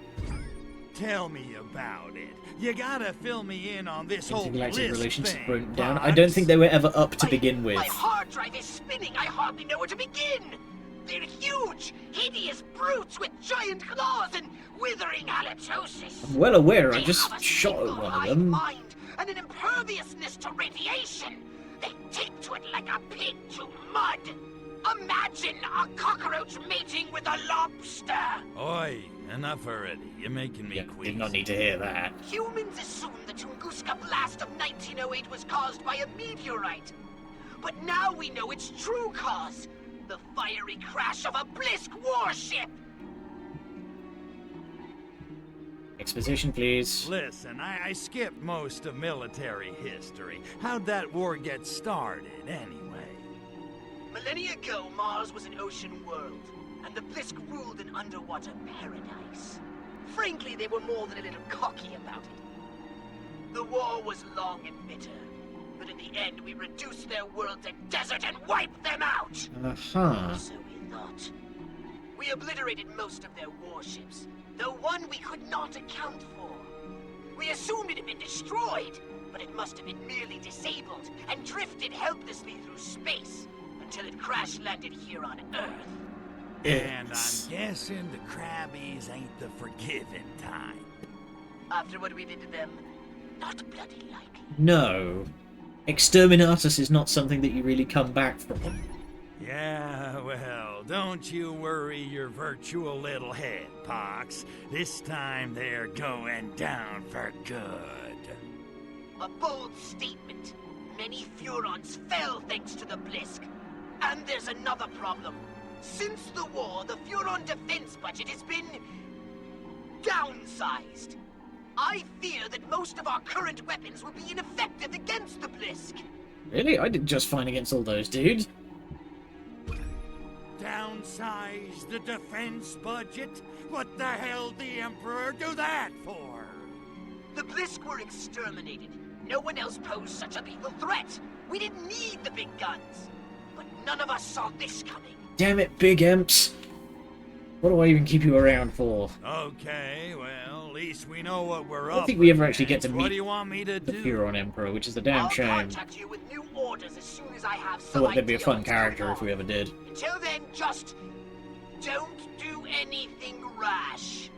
Tell me about it. You gotta fill me in on this whole Intergalactic Blisk relations thing, broken down. Box. I don't think they were ever up to begin with. My hard drive is spinning. I hardly know where to begin. They're huge, hideous brutes with giant claws and withering halitosis. I'm well aware, I They just have a shot at single one of hive them. mind and an imperviousness to radiation. They take to it like a pig to mud. Imagine a cockroach mating with a lobster. Oi, enough already. You're making me queasy. Did not need to hear that. Humans assumed the Tunguska blast of 1908 was caused by a meteorite. But now we know its true cause. The fiery crash of a Blisk warship! Exposition, please. Listen, I skipped most of military history. How'd that war get started, anyway? Millennia ago, Mars was an ocean world, and the Blisk ruled an underwater paradise. Frankly, they were more than a little cocky about it. The war was long and bitter, but in the end, we reduced their world to desert and wiped them out! So we thought. We obliterated most of their warships, though one we could not account for. We assumed it had been destroyed, but it must have been merely disabled and drifted helplessly through space until it crash-landed here on Earth. And I'm guessing the Crabbies ain't the forgiving type. After what we did to them, not bloody likely. No. Exterminatus is not something that you really come back from. Yeah, well, don't you worry your virtual little head, Pox. This time they're going down for good. A bold statement. Many Furons fell thanks to the Blisk. And there's another problem. Since the war, the Furon defense budget has been downsized. I fear that most of our current weapons will be ineffective against the Blisk. Really? I did just fine against all those dudes. Downsize the defense budget? What the hell did the Emperor do that for? The Blisk were exterminated. No one else posed such a lethal threat. We didn't need the big guns. But none of us saw this coming. Damn it, big imps. What do I even keep you around for? Okay, well, at least we know what we're up I don't think we ever actually get to What meet do you want me to the do? Furon Emperor, which is a damn I'll shame. contact you with new orders as soon as I have some Thought there'd be a idea fun what's character going if we on. ever did. Until then, just don't do anything rash.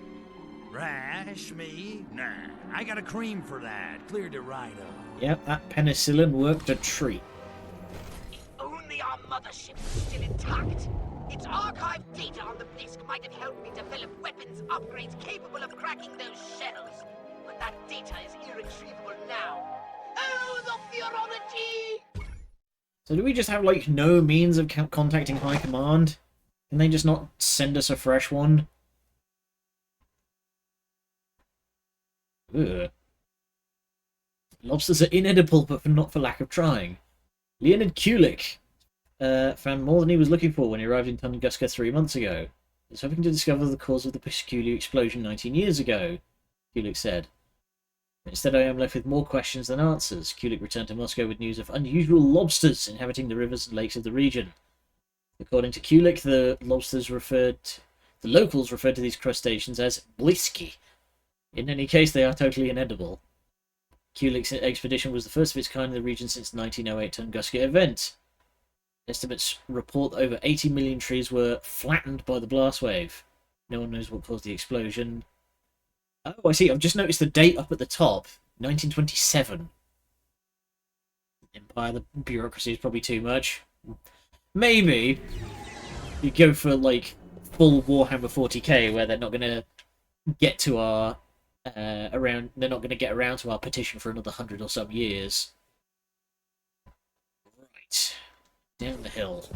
Rash me? Nah, I got a cream for that. Cleared it right up. Yep, that penicillin worked a treat. Only our mothership was still intact. Its archived data on the Blisk might have helped me develop weapons upgrades capable of cracking those shells. But that data is irretrievable now. Oh, the Furonity! So do we just have, like, no means of contacting High Command? Can they just not send us a fresh one? Ugh. Lobsters are inedible, but not for lack of trying. Leonid Kulik found more than he was looking for when he arrived in Tunguska 3 months ago. He was hoping to discover the cause of the peculiar explosion 19 years ago, Kulik said. Instead, I am left with more questions than answers. Kulik returned to Moscow with news of unusual lobsters inhabiting the rivers and lakes of the region. According to Kulik, the locals referred to these crustaceans as blisky. In any case, they are totally inedible. Kulik's expedition was the first of its kind in the region since the 1908 Tunguska event. Estimates report that over 80 million trees were flattened by the blast wave. No one knows what caused the explosion. Oh, I see. I've just noticed the date up at the top. 1927. Empire, the bureaucracy is probably too much. Maybe you go for, like, full Warhammer 40k, where they're not going to get to our... they're not going to get around to our petition for another 100 or some years. Right. Down the hill.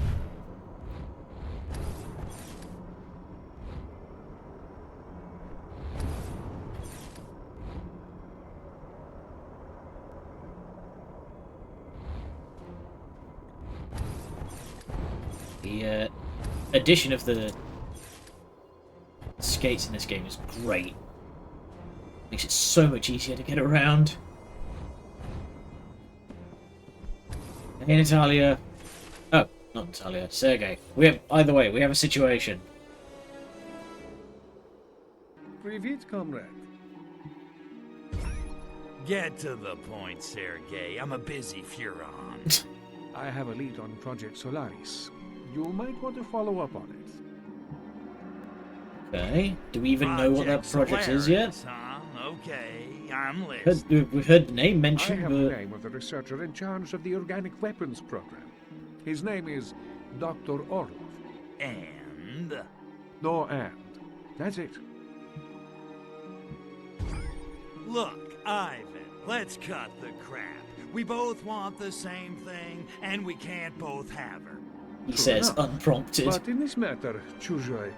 The addition of the skates in this game is great. Makes it so much easier to get around. Hey, Natalia. Oh, not Natalia. Sergey. Either way, we have a situation. Привет, comrade. Get to the point, Sergey. I'm a busy Furon. I have a lead on Project Solaris. You might want to follow up on it. Okay. Do we even know what that project is yet? Huh? Okay, I'm listening. We've heard the name I mentioned, have but... the name of the researcher in charge of the organic weapons program. His name is Dr. Orlov. And? No and. That's it. Look, Ivan, let's cut the crap. We both want the same thing, and we can't both have her. He True says, enough. unprompted. But in this matter, Chujoy,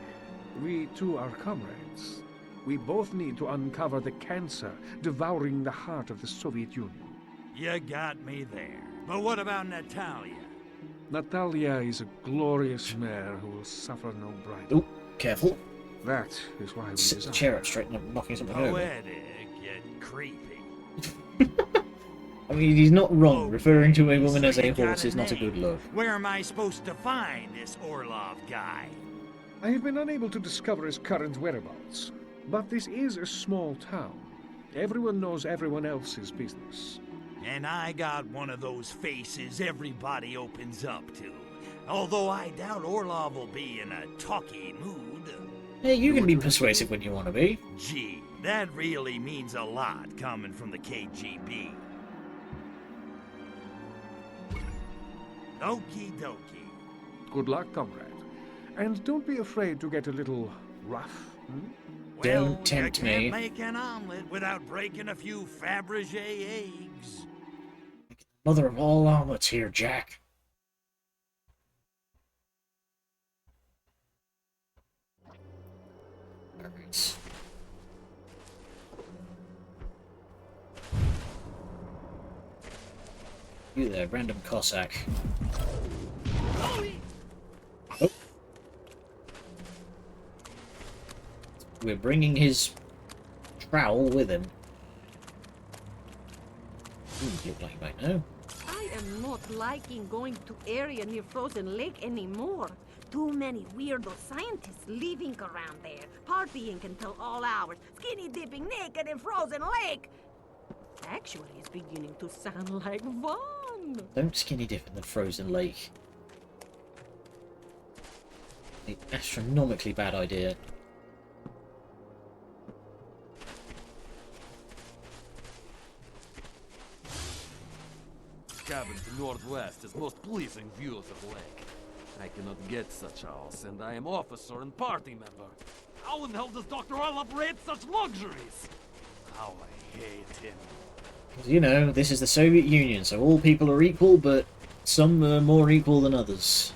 we too are comrades. We both need to uncover the cancer devouring the heart of the Soviet Union. You got me there. But what about Natalia? Natalia is a glorious mare who will suffer no bride. Oh, careful. That is why we Sit the desire. chair up straight and I'm knocking something over. Poetic yet creepy. I mean, he's not wrong. Oh, Referring to a woman so as a you got horse is not a name. good look. Where am I supposed to find this Orlov guy? I have been unable to discover his current whereabouts. But this is a small town. Everyone knows everyone else's business. And I got one of those faces everybody opens up to. Although I doubt Orlov will be in a talky mood. Hey, you can be persuasive when you want to be. Gee, that really means a lot coming from the KGB. Okie dokie. Good luck, comrade. And don't be afraid to get a little rough. Don't tempt you can't me. make an omelet without breaking a few Fabergé eggs. Mother of all omelets here, Jack. Alright. You there, random Cossack. Oh. We're bringing his trowel with him. Ooh, look like you might know. I am not liking going to area near Frozen Lake anymore. Too many weirdo scientists living around there, partying until all hours, skinny dipping naked in Frozen Lake. Actually, it's beginning to sound like fun. Don't skinny dip in the frozen lake. An astronomically bad idea. Cabin to northwest is most pleasing views of lake. I cannot get such house, and I am officer and party member. How in the hell does Dr. Orlov rate such luxuries? How I hate him. You know, this is the Soviet Union, so all people are equal, but some are more equal than others.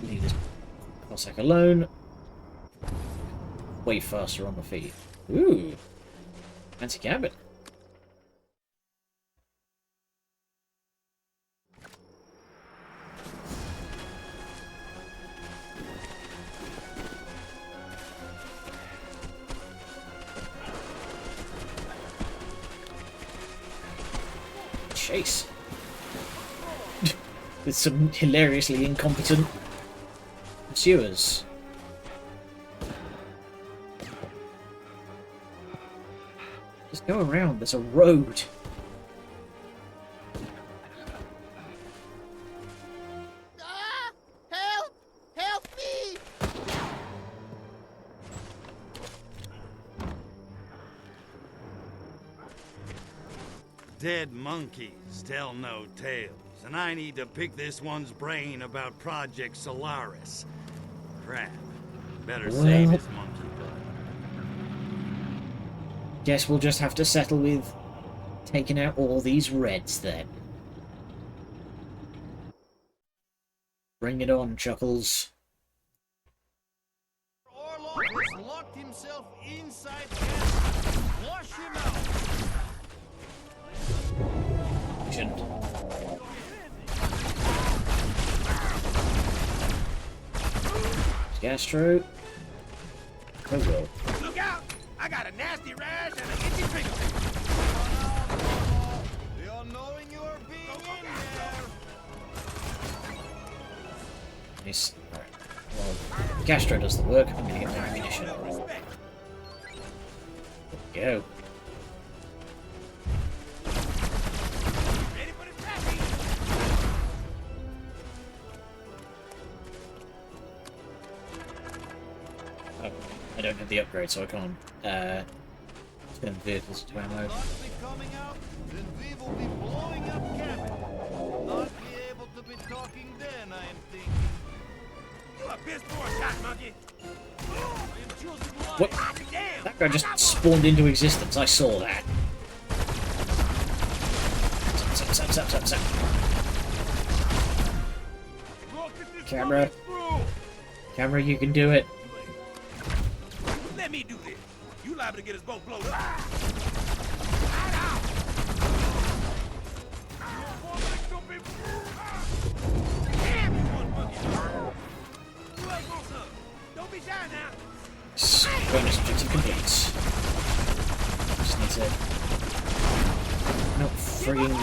Leave this Cossack alone. Way faster on the feet. Ooh. Fancy cabin. Chase. With some hilariously incompetent pursuers. Just go around, there's a road. Help! Help me! Dead monkeys tell no tales, and I need to pick this one's brain about Project Solaris. Crap. Better save his monkey butt. Guess we'll just have to settle with taking out all these reds then. Bring it on, Chuckles. Orlov has locked himself inside castle. Flush him out. Shouldn't. Gastro. Oh well. Look out! I got a nasty rash and an itchy finger. The unknowing you are being in there. Nice. Alright. Well, Gastro does the work. I'm gonna get more ammunition. There we go. Oh, I don't have the upgrade, so I can't turn vehicles to ammo. Coming out, then we will be blowing up cabin. Not be able to be talking then, I am thinking. You a piss poor shot, monkey. I am choosing life. What? Damn! That guy just spawned into existence. I saw that. Zap. Camera. Camera, you can do it. Let me do this. You liable to get us both blown up. Don't be shy now. Bonus objective complete. Just need to not frigging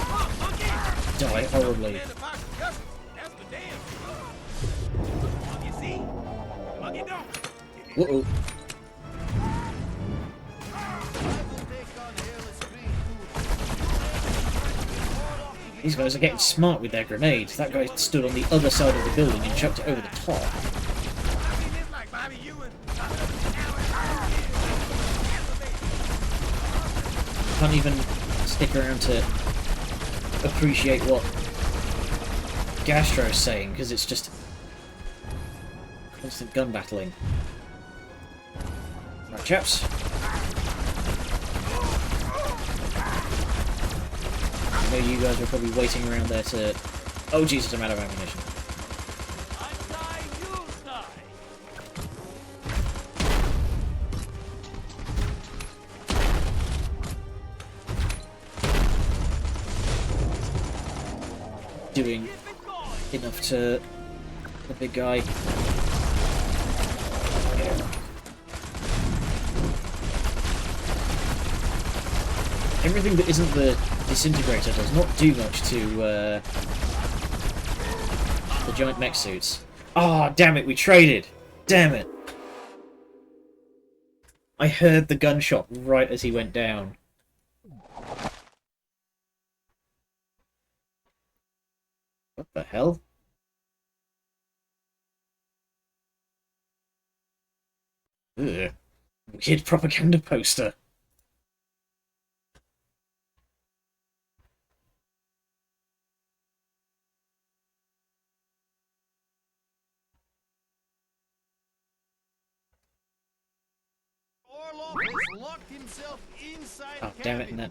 die horribly. Whoa. These guys are getting smart with their grenades. That guy stood on the other side of the building and chucked it over the top. Can't even stick around to appreciate what Gastro's saying, because it's just constant gun battling. Right, chaps. I know you guys are probably waiting around there to... Oh Jesus, I'm out of ammunition. Doing enough to the big guy. Everything that isn't the disintegrator does not do much to the giant mech suits. Ah, oh, damn it, we traded! Damn it! I heard the gunshot right as he went down. What the hell? Ugh. Weird propaganda poster. Oh, damn it, and that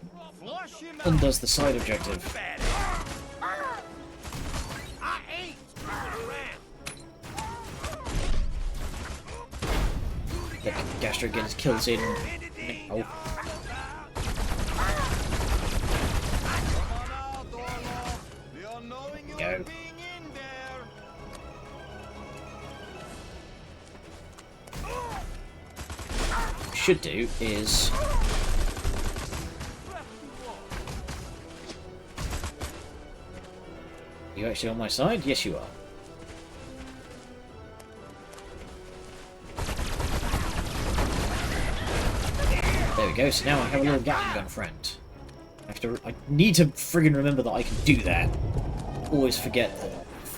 undoes the side objective. Let Gastro get his kills in. Oh. Go. Should do is you actually on my side? Yes, you are. There we go. So now I have a little Gatling gun friend. I need to friggin' remember that I can do that. Always forget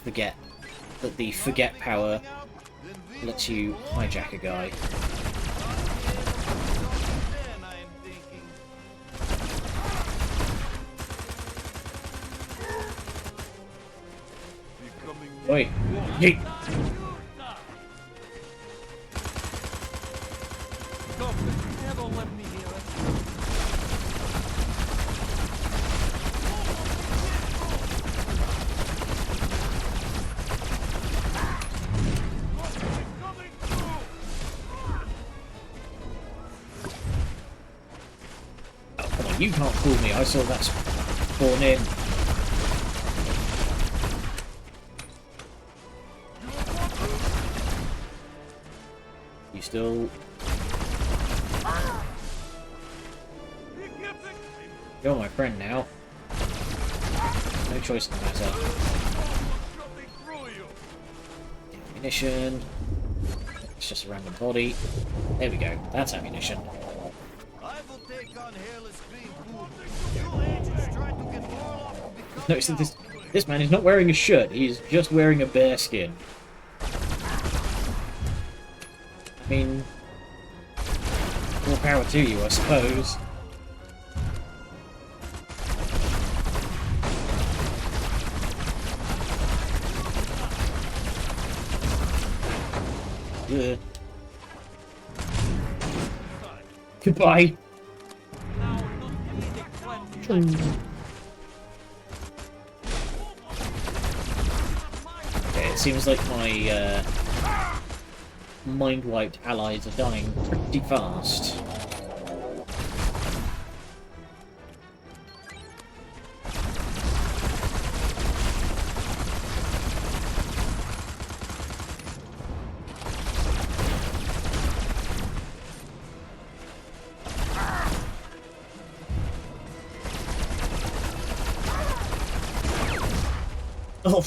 that the forget power lets you hijack a guy. Oi! Yeet! Oh, come on, you can't fool me. I saw that spawn in. Still, you're my friend now. No choice in the matter. Ammunition. It's just a random body. There we go. That's ammunition. Notice that this man is not wearing a shirt. He's just wearing a bear skin. I mean, more power to you, I suppose. Yeah. Goodbye. Okay, it seems like my mind-wiped allies are dying pretty fast. Oh!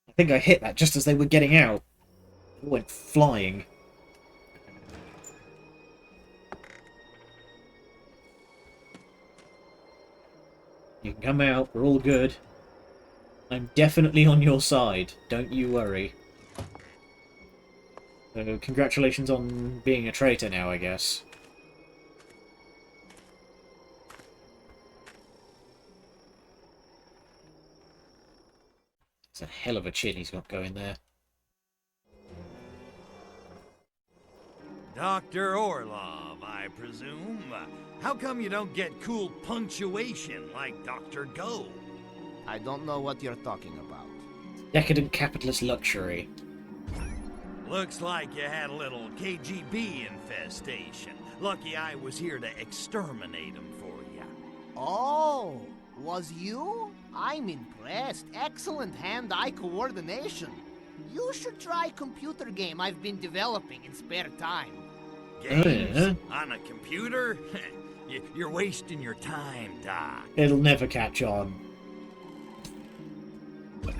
I think I hit that just as they were getting out. It went flying. You can come out, we're all good. I'm definitely on your side, don't you worry. So, congratulations on being a traitor now, I guess. It's a hell of a chin he's got going there. Dr. Orlov, I presume. How come you don't get cool punctuation like Dr. Go? I don't know what you're talking about. Decadent capitalist luxury. Looks like you had a little KGB infestation. Lucky I was here to exterminate them for you. Oh, was you? I'm impressed. Excellent hand-eye coordination. You should try computer game I've been developing in spare time. Games? On a computer? You're wasting your time, Doc. It'll never catch on.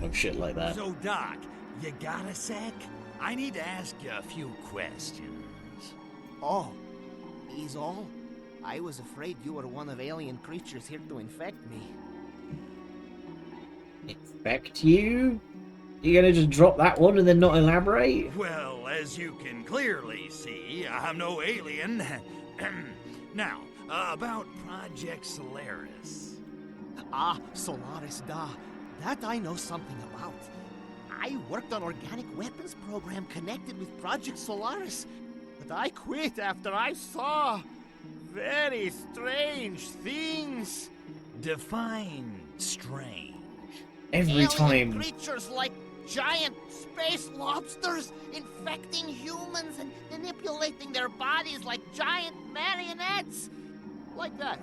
No shit like that. So, Doc, you got a sec? I need to ask you a few questions. Oh, is all? I was afraid you were one of alien creatures here to infect me. Infect you? You gonna just drop that one and then not elaborate? Well, as you can clearly see, I'm no alien. Now, about Project Solaris. Ah, Solaris, da. That I know something about. I worked on organic weapons program connected with Project Solaris, but I quit after I saw very strange things. Define strange. Every Alien time. Creatures like giant space lobsters infecting humans and manipulating their bodies like giant marionettes. Like that.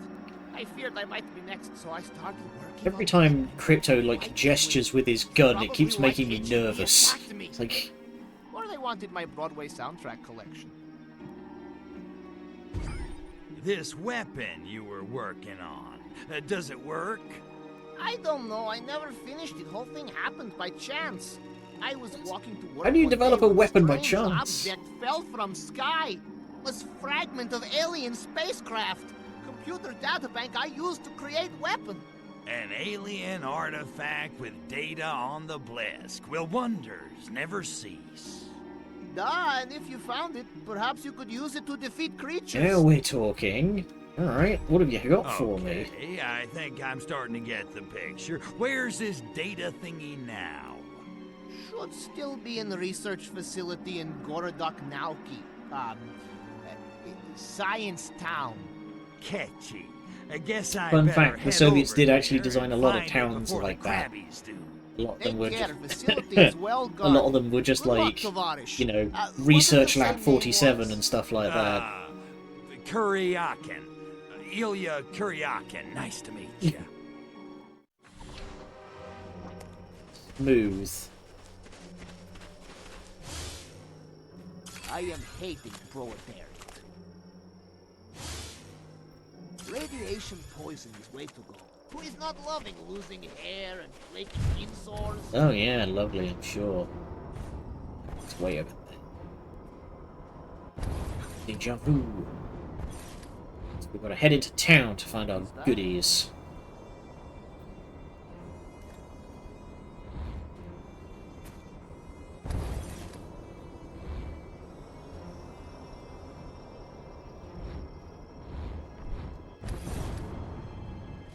I feared I might be next, so I started working. Every time Crypto gestures with his gun, it keeps making me nervous. It's like, or they wanted my Broadway soundtrack collection. This weapon you were working on, does it work? I don't know. I never finished it. Whole thing happened by chance. I was walking to work. how do you one develop day a when weapon by strange chance? Object fell from sky. Was fragment of alien spacecraft. Computer databank I used to create weapon. An alien artifact with data on the Blisk. Will wonders never cease? Duh, and if you found it, perhaps you could use it to defeat creatures. Now we're talking. Alright, what have you got for me? Okay, I think I'm starting to get the picture. Where's this data thingy now? Should still be in the research facility in Gorodok Nauki. Science Town. Catchy. I guess I Fun better fact, the head Soviets over did actually there design a and lot of find it towns before like the that. Krabbies do. A lot of them were Take care, just... facility is well a lot of guarded. them were just Good luck, like, Tavares. you know, What Research did the Lab same name 47 was? and stuff like that. Kuryakin. Ilya Kuryakin. Nice to meet you. Smooth. I am hating proletariat. Radiation poison is way to go. Who is not loving losing hair and flaky skin sores? Oh yeah, lovely, I'm sure. It's way over there. Deja vu. So we've got to head into town to find our goodies.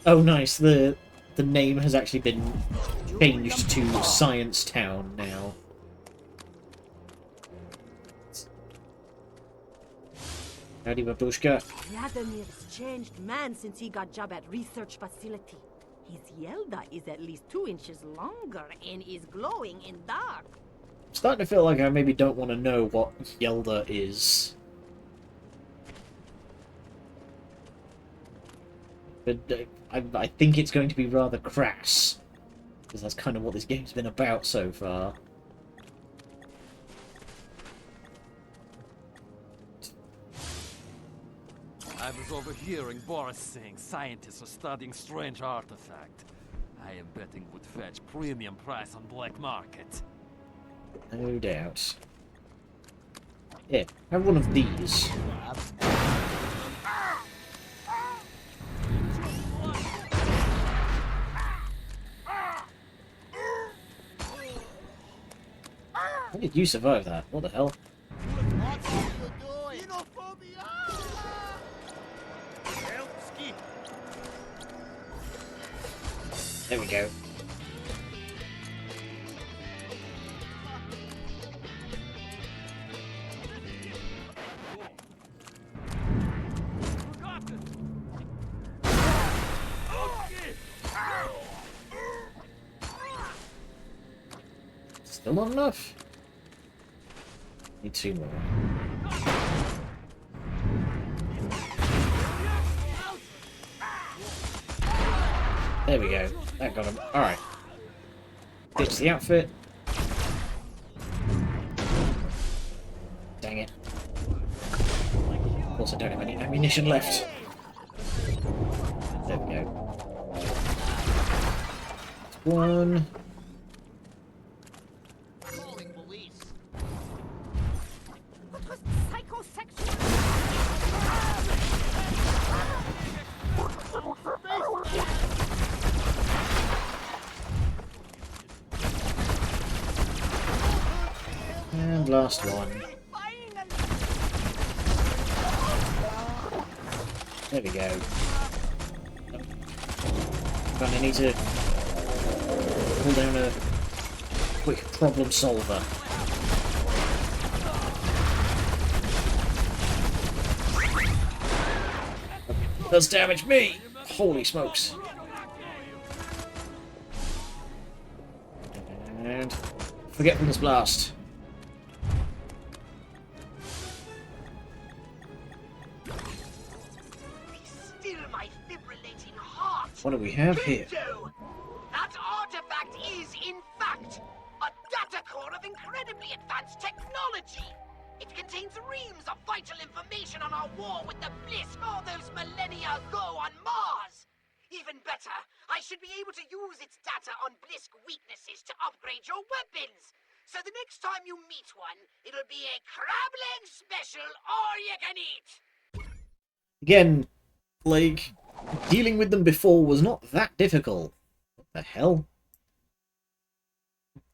Oh nice, the name has actually been changed to Science Town now. Howdy, babushka. Vladimir's changed man since he got job at research facility. His Yelda is at least 2 inches longer and is glowing in dark. I'm starting to feel like I maybe don't want to know what Yelda is. But I think it's going to be rather crass. Because that's kind of what this game's been about so far. I was overhearing Boris saying scientists are studying strange artifact. I am betting would fetch premium price on black market. No doubt. Here, have one of these. How did you survive that? What the hell? There we go. Still not enough. Need 2 more. There we go. That got him. Alright. Ditch the outfit. Dang it. Of course I don't have any ammunition left. There we go. One. And last one. There we go. Gonna need to pull down a quick problem solver. Does damage me! Holy smokes. And forgetfulness blast. What do we have here? That artifact is, in fact, a data core of incredibly advanced technology. It contains reams of vital information on our war with the Blisk all those millennia ago on Mars. Even better, I should be able to use its data on Blisk weaknesses to upgrade your weapons. So the next time you meet one, it'll be a crab leg special all you can eat. Again, like, dealing with them before was not that difficult. What the hell?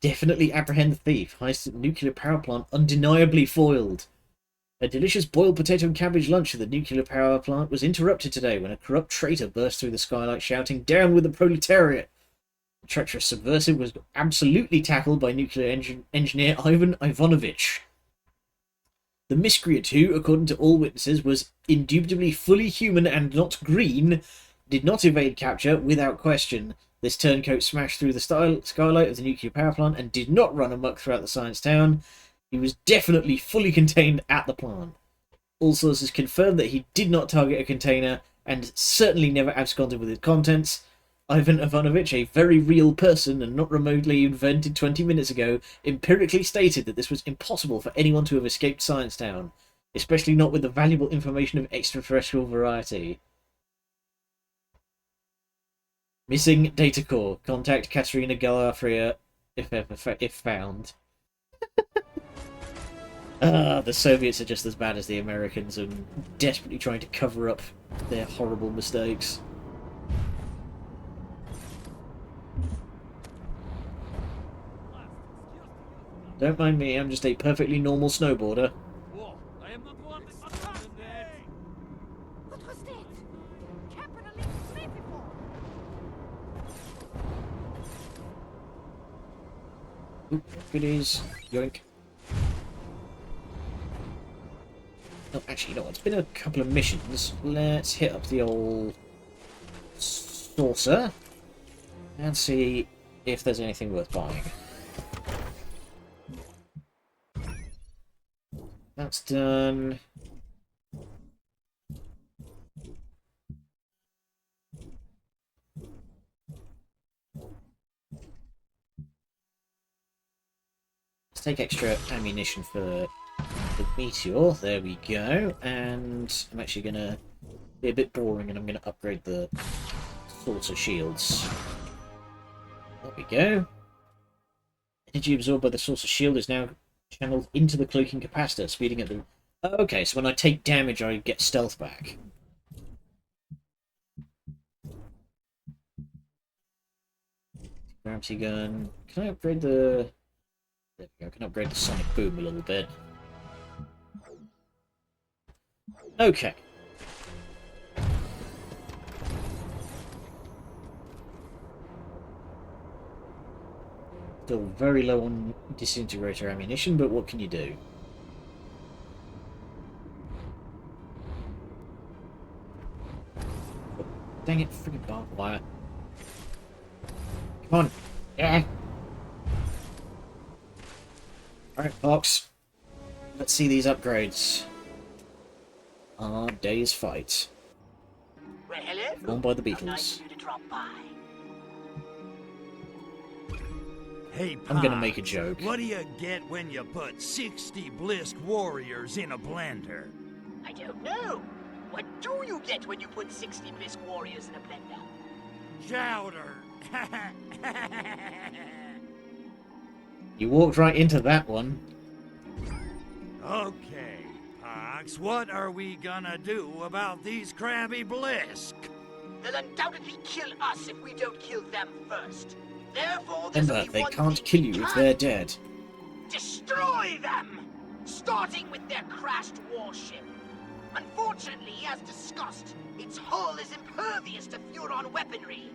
Definitely apprehend the thief. Heist at nuclear power plant undeniably foiled. A delicious boiled potato and cabbage lunch at the nuclear power plant was interrupted today when a corrupt traitor burst through the skylight shouting, "Down with the proletariat!" The treacherous subversive was absolutely tackled by nuclear engineer Ivan Ivanovich. The miscreant who, according to all witnesses, was indubitably fully human and not green, did not evade capture without question. This turncoat smashed through the skylight of the nuclear power plant and did not run amok throughout the science town. He was definitely fully contained at the plant. All sources confirmed that he did not target a container and certainly never absconded with its contents. Ivan Ivanovich, a very real person and not remotely invented 20 minutes ago, empirically stated that this was impossible for anyone to have escaped Science Town, especially not with the valuable information of extraterrestrial variety. Missing data core. Contact Katerina Galafria if found. The Soviets are just as bad as the Americans and desperately trying to cover up their horrible mistakes. Don't mind me, I'm just a perfectly normal snowboarder. Whoa, I am not one to What was that? Capital before. Oop, goodies. Yoink. Oh, actually, you know what? It's been a couple of missions. Let's hit up the old saucer and see if there's anything worth buying. That's done. Let's take extra ammunition for the meteor. There we go. And I'm actually going to be a bit boring and I'm going to upgrade the saucer shields. There we go. Energy absorbed by the saucer shield is now channeled into the cloaking capacitor, speeding up the... Okay, so when I take damage, I get stealth back. Gravity gun. Can I upgrade the... There we go, I can upgrade the sonic boom a little bit. Okay. Still very low on disintegrator ammunition, but what can you do? Dang it, freaking barbed wire. Come on. Yeah. Alright, Fox. Let's see these upgrades. Our day's fight. Well, hello. Won by the How Beatles. nice of you to drop by. Hey, I'm gonna Pops, make a joke. What do you get when you put 60 Blisk warriors in a blender? I don't know. What do you get when you put 60 Blisk warriors in a blender? Chowder. You walked right into that one. Okay, Pox, what are we gonna do about these crabby Blisk? They'll undoubtedly kill us if we don't kill them first. Therefore, there's Remember, only they one can't thing kill we you if can they're do. dead. Destroy them! Starting with their crashed warship. Unfortunately, as discussed, its hull is impervious to Furon weaponry.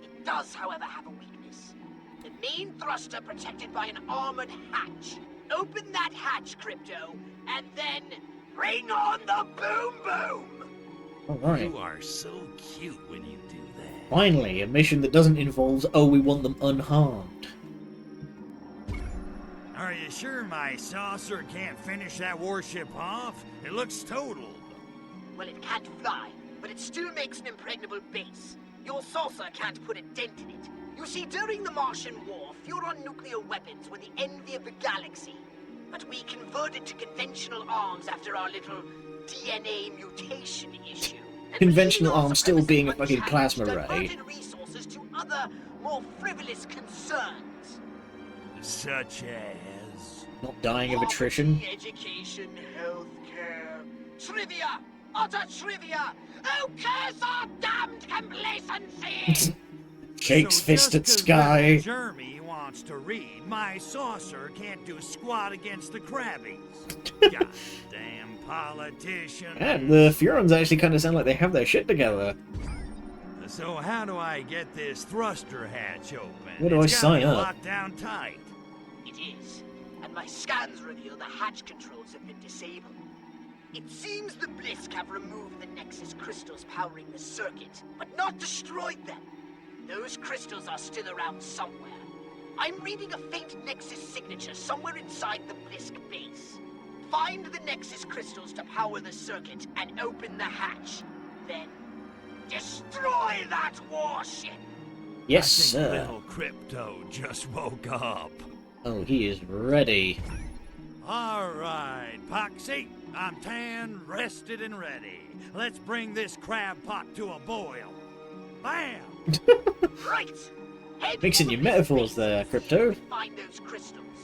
It does, however, have a weakness. The main thruster protected by an armored hatch. Open that hatch, Crypto, and then bring on the boom boom! Alright. You are so cute when you do that. Finally, a mission that doesn't involve, oh, we want them unharmed. Are you sure my saucer can't finish that warship off? It looks totaled. Well, it can't fly, but it still makes an impregnable base. Your saucer can't put a dent in it. You see, during the Martian War, Furon nuclear weapons were the envy of the galaxy. But we converted to conventional arms after our little DNA mutation issue. And Conventional believing our arms still being a supremacy fucking plasma unchallenged, ray. diverted resources to other, more frivolous concerns. Such as... Not dying of attrition. Poverty, education, healthcare, trivia, utter trivia. Who cares our damned complacency? Shakes So fist just at 'cause sky. that Jeremy wants to read, my saucer can't do squat against the crabbies. Goddamn politician. Yeah, the Furons actually kind of sound like they have their shit together. So how do I get this thruster hatch open? Where do I It's gotta sign be up? locked down tight. It is, and my scans reveal the hatch controls have been disabled. It seems the Blisk have removed the Nexus crystals powering the circuit, but not destroyed them. Those crystals are still around somewhere. I'm reading a faint Nexus signature somewhere inside the Blisk base. Find the Nexus crystals to power the circuit and open the hatch. Then, destroy that warship! Yes, I think sir. little Crypto just woke up. Oh, he is ready. All right, Poxy. I'm tan, rested, and ready. Let's bring this crab pot to a boil. Bam! Right! Head Mixing for your the metaphors base there, and see Crypto. if you can find those crystals.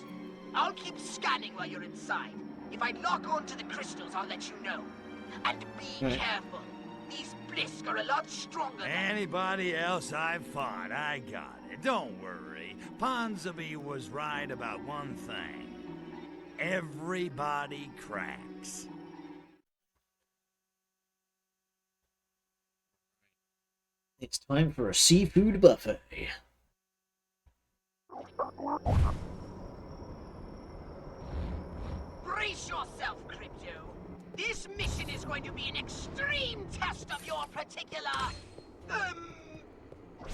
I'll keep scanning while you're inside. If I lock onto the crystals, I'll let you know. And be Right. careful. These Blisk are a lot stronger than... Anybody else I've fought, I got it. Don't worry. Ponsonby was right about one thing. Everybody cracks. It's time for a seafood buffet. Brace yourself, Crypto. This mission is going to be an extreme test of your particular,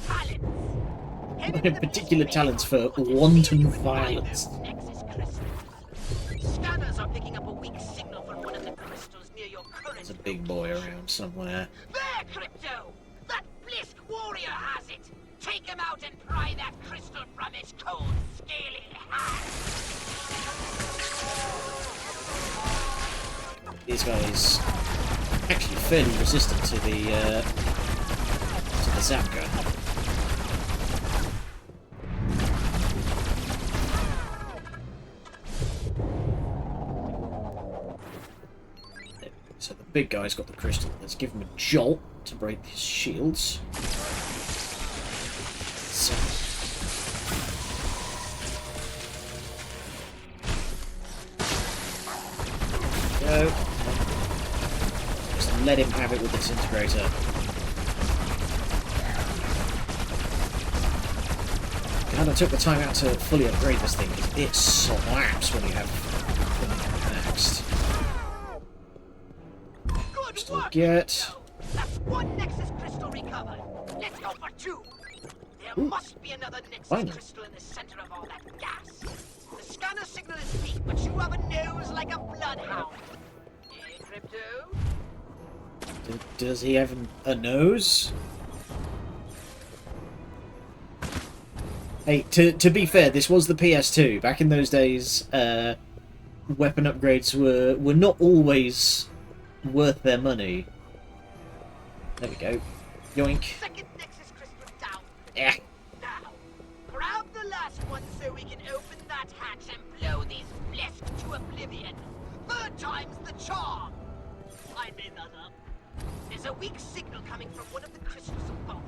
talents. Particular talents for wanton violence. Scanners are picking up a weak signal from one of the crystals near your current. There's a big boy around somewhere. There, Crypto! That Blisk warrior has it! Take him out and pry that crystal from his cold, scaly hand! These guys actually fairly resistant to the zap gun. So the big guy's got the crystal. Let's give him a jolt to break his shields. So. Go. Just let him have it with the disintegrator. God, I took the time out to fully upgrade this thing because it slaps when you have maxed. Still get. That's one Nexus crystal recovered. Let's go for two. There must be another Nexus crystal in the center of all that gas. The scanner signal is weak, but you have a nose like a bloodhound. Eh, Crypto? Does he have a nose? Hey, to be fair, this was the PS2. Back in those days, weapon upgrades were not always worth their money. There we go. Yoink. Second Nexus crystal down. Yeah. Now, grab the last one so we can open that hatch and blow these Blisk to oblivion. Third time's the charm. I made that up. There's a weak signal coming from one of the crystals above.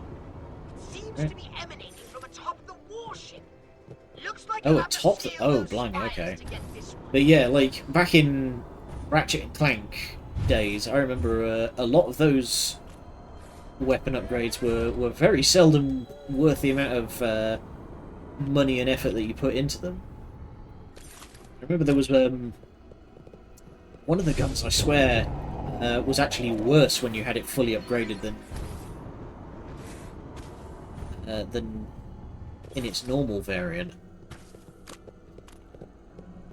It seems to be emanating from atop the warship. Looks like Oh, atop the... Oh, blimey, okay. But yeah, like, back in Ratchet and Clank days, I remember a lot of those weapon upgrades were very seldom worth the amount of money and effort that you put into them. I remember there was one of the guns, I swear, was actually worse when you had it fully upgraded than in its normal variant. I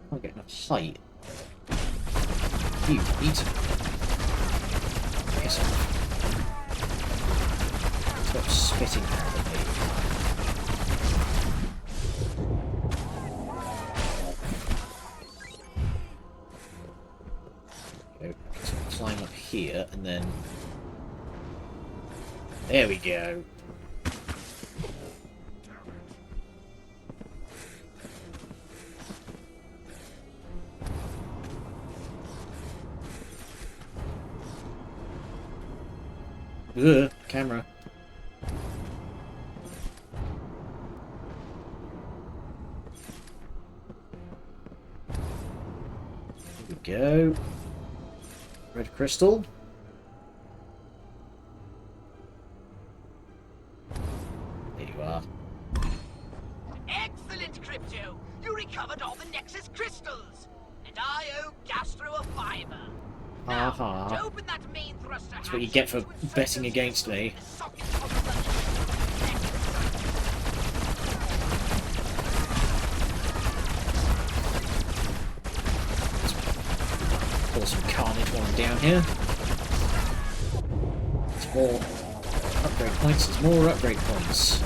can't get enough height. You eat. Yes. Stop spitting at me. Okay, so climb up here and then. There we go. Ugh, camera. Here we go. Red crystal. There you are. Excellent, Crypto. You recovered all the Nexus crystals. And I owe Gastro a fiver. Aha. To open that main thruster That's what you get for betting against me. Pour some carnage while I'm down here. There's more upgrade points, there's more upgrade points.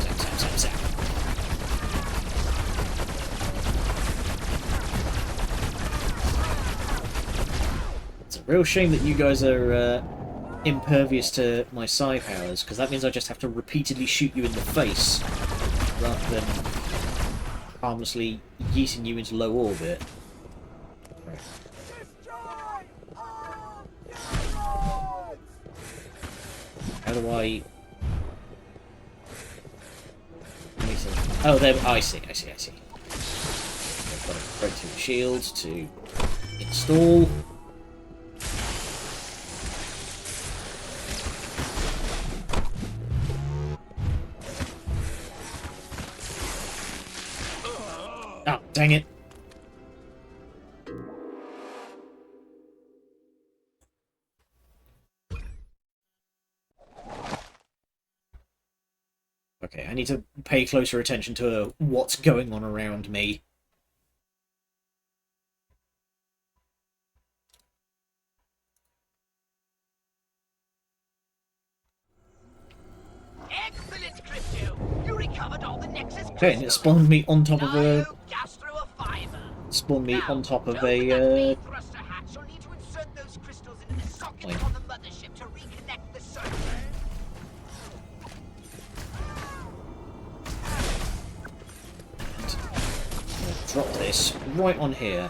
Zap, zap, zap, zap. It's a real shame that you guys are impervious to my psi powers, because that means I just have to repeatedly shoot you in the face, rather than harmlessly yeeting you into low orbit. Right. How do I... Oh, there. Oh, I see. I've got to break through the shield to install. Oh, dang it. Okay, I need to pay closer attention to what's going on around me. Excellent, Crypto. You recovered all the Nexus crystals. Okay, and it spawned me on top of a... Gas through a fiber. Spawned me on top of Open that a... main thruster hatch. You'll need to insert those crystals into the sockets on the mothership to reconnect the server. Drop this right on here.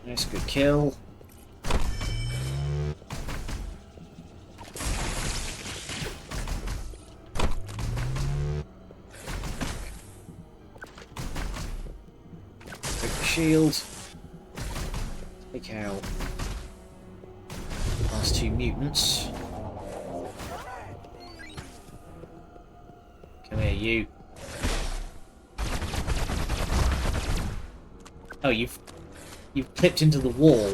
Nice, good kill. Break the shield. Take out the last two mutants. Come here, you. Oh, you've clipped into the wall.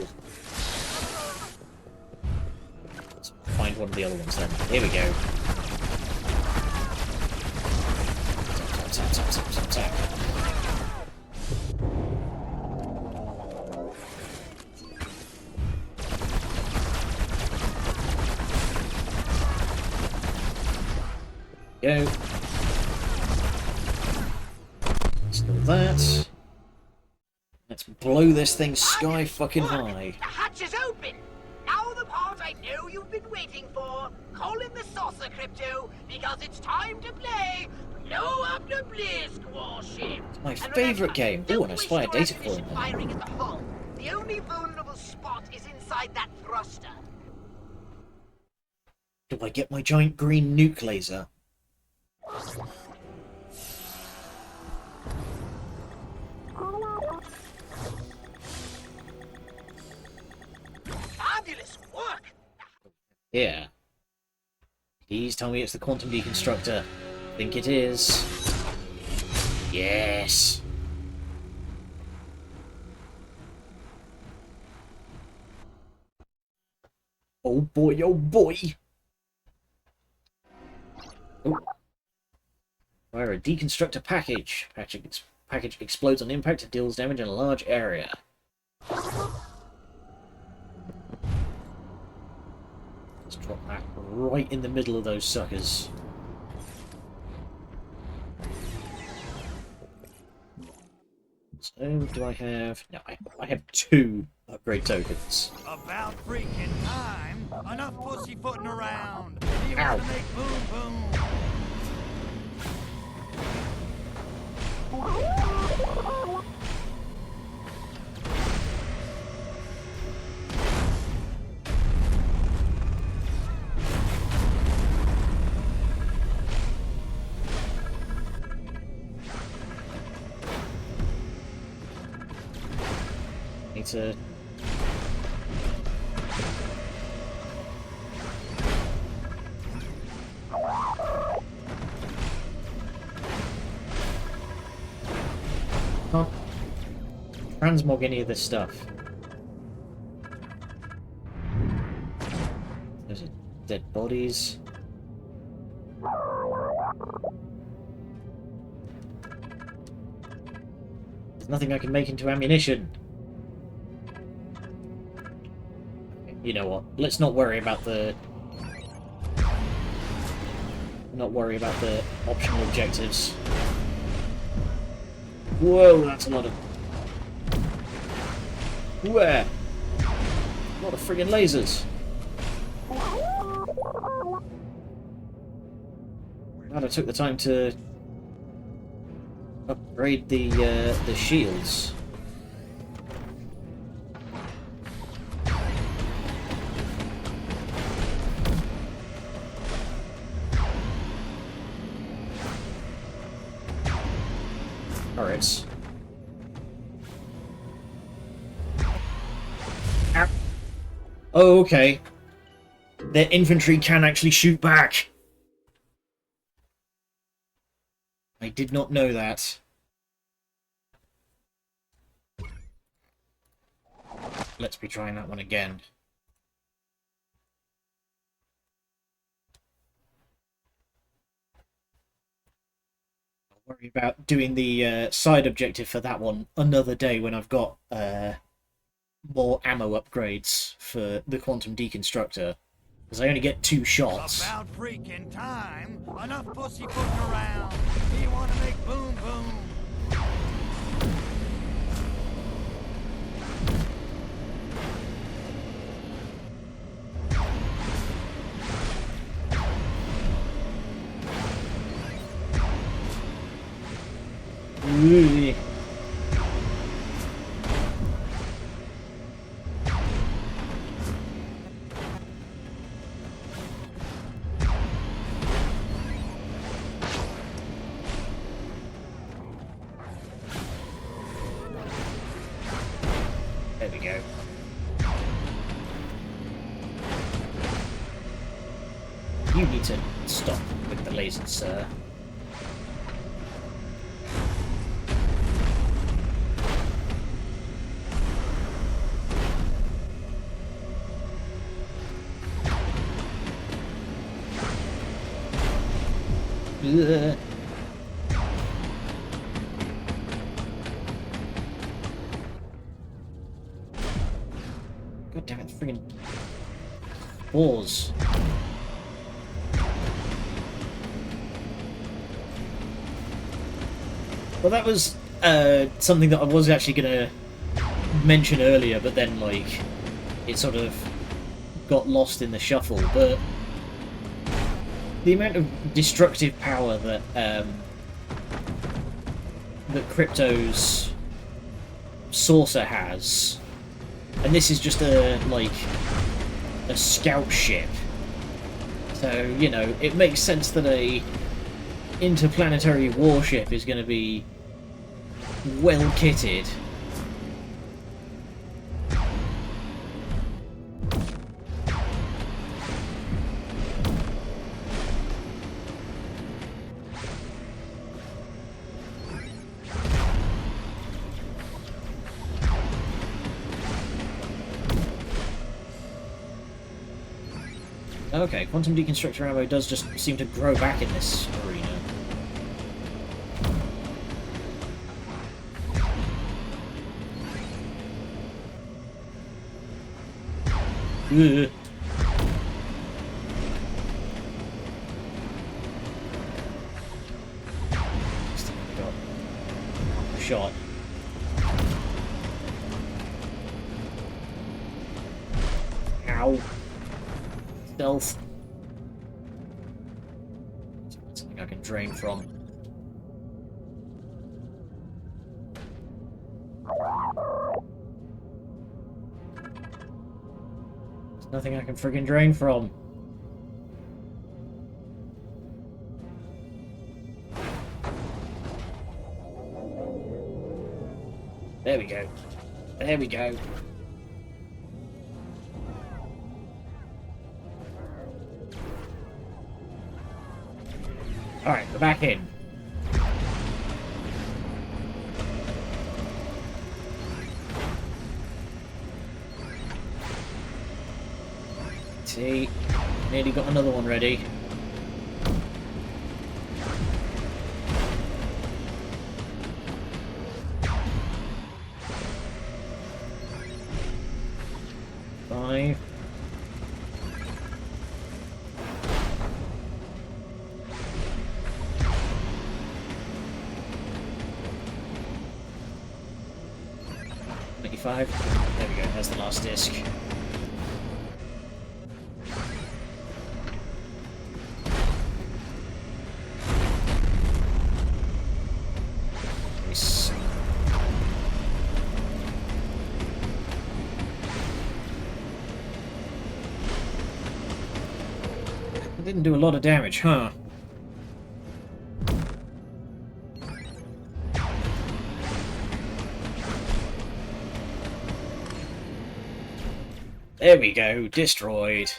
Let's find one of the other ones then. Here we go. Tap, tap, tap, tap, tap, tap. Go. Still that. Let's blow this thing sky fucking high. The hatch is open. Now the part I know you've been waiting for. Call in the saucer, Crypto, because it's time to play Blow Up the Blisk warship. It's my favourite game. Oh, and I spy a data core in there. Firing at the hull. The only vulnerable spot is inside that thruster. Do I get my giant green nuke laser? Fabulous work. Yeah. Please tell me it's the quantum deconstructor. Think it is. Yes. Oh boy, oh boy. Oh. Fire a deconstructor package. Package explodes on impact and deals damage in a large area. Let's drop that right in the middle of those suckers. So, do I have... No, I have 2 upgrade tokens. About freaking time. Enough pussyfooting around. You Ow. want to make boom boom. Need to... Can't transmog any of this stuff. Those are dead bodies. There's nothing I can make into ammunition. You know what? Let's not worry about the... Not worry about the optional objectives. Whoa, that's a lot of... Where? A lot of friggin' lasers. Glad I took the time to upgrade the shields. Turrets. Oh, okay. Their infantry can actually shoot back. I did not know that. Let's be trying that one again. I'll worry about doing the side objective for that one another day when I've got more ammo upgrades for the Quantum Deconstructor. Because I only get 2 shots. About freaking time. Enough pussyfooting around. Do you want to make boom boom? Ooh. There we go. You need to stop with the lasers, sir. Ugh. God damn it, friggin' balls. Well, that was something that I was actually going to mention earlier, but then, like, it sort of got lost in the shuffle, but the amount of destructive power that that Crypto's saucer has, and this is just a scout ship, so you know it makes sense that a interplanetary warship is going to be well kitted. Okay, Quantum Deconstructor ammo does just seem to grow back in this arena. Ugh. Shot. Ow. Stealth. Something I can drain from. There's nothing I can friggin' drain from. There we go. There we go. Alright, we're back in. See, nearly got another one ready. Five. There we go, there's the last disc. Nice. It didn't do a lot of damage, huh? There we go, destroyed.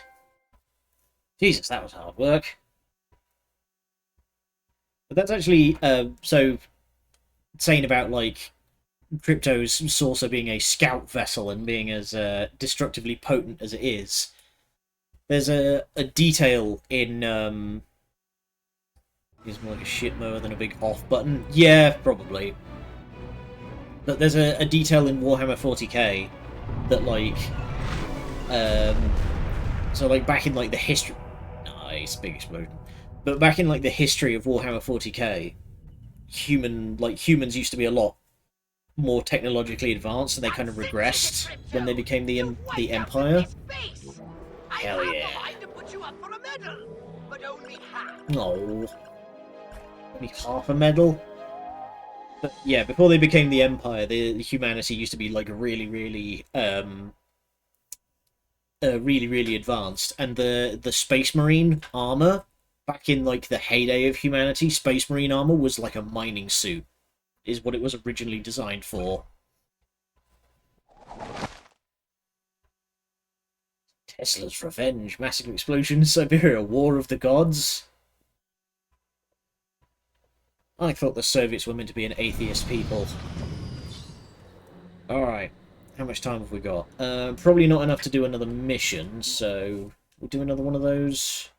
Jesus, that was hard work. But that's actually so saying about like Crypto's saucer being a scout vessel and being as destructively potent as it is. There's a detail in It's more like a shit mower than a big off button. Yeah, probably. But there's a detail in Warhammer 40k that like so like back in like the history, nice big explosion. But back in like the history of Warhammer 40k, humans used to be a lot more technologically advanced, and they kind of regressed when they became the Empire. Hell yeah! No, only half a medal. But yeah, before they became the Empire, the humanity used to be like really, really advanced, and the Space Marine armor back in like the heyday of humanity, Space Marine armor was like a mining suit, is what it was originally designed for. Tesla's Revenge, Massive Explosion, Siberia, War of the Gods. I thought the Soviets were meant to be an atheist people. Alright, how much time have we got? Probably not enough to do another mission, so we'll do another one of those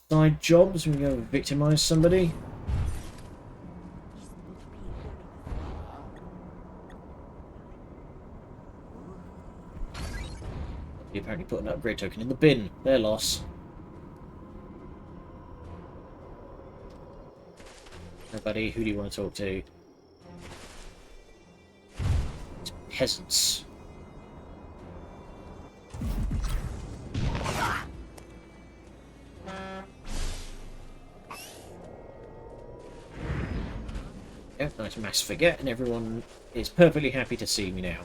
side jobs. We go victimize somebody. You apparently put an upgrade token in the bin. Their loss. Hey buddy, who do you want to talk to? It's peasants. Yeah, nice mass forget, and everyone is perfectly happy to see me now.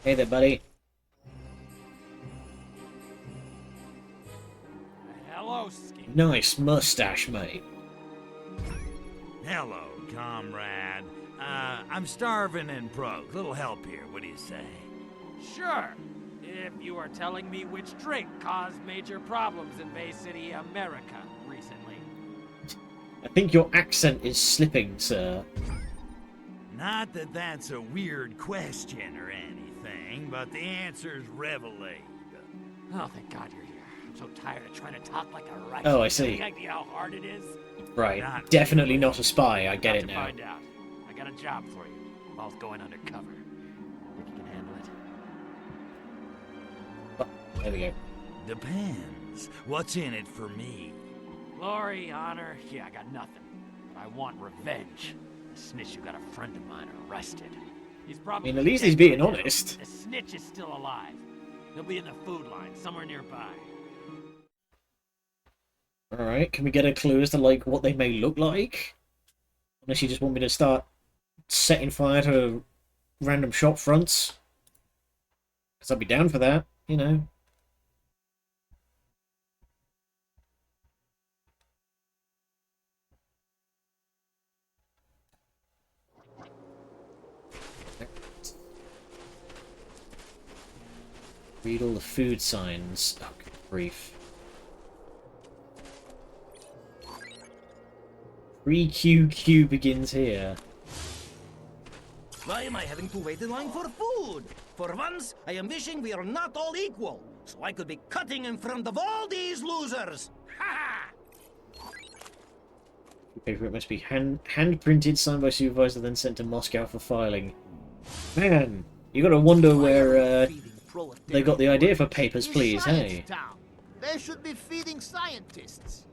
Hey there, buddy. Hello, Ski. Nice mustache, mate. Hello, comrade. I'm starving and broke. Little help here, what do you say? Sure. If you are telling me which drink caused major problems in Bay City, America, recently. I think your accent is slipping, sir. Not that that's a weird question or anything, but the answer's Revelade. Oh, thank God you're here. I'm so tired of trying to talk like a right. Oh, I see. Any idea how hard it is? Right. Definitely not a spy, I get it now. Find out. I got a job for you. Involves going undercover. Think you can handle it? Oh, there we go. Depends. What's in it for me? Glory, honor, yeah, I got nothing. But I want revenge. The snitch who got a friend of mine arrested. He's probably I mean, at least he's being dead now. honest. The snitch is still alive. He'll be in the food line, somewhere nearby. Alright, can we get a clue as to, like, what they may look like? Unless you just want me to start setting fire to random shop fronts. Because I'd be down for that, you know. Read all the food signs. Oh, good grief. Pre-QQ begins here. Why am I having to wait in line for food? For once, I am wishing we are not all equal, so I could be cutting in front of all these losers. Ha! Paper, it must be hand-printed, signed by supervisor, then sent to Moscow for filing. Man, you gotta wonder where they got the idea for Papers, Please, hey? They should be feeding scientists.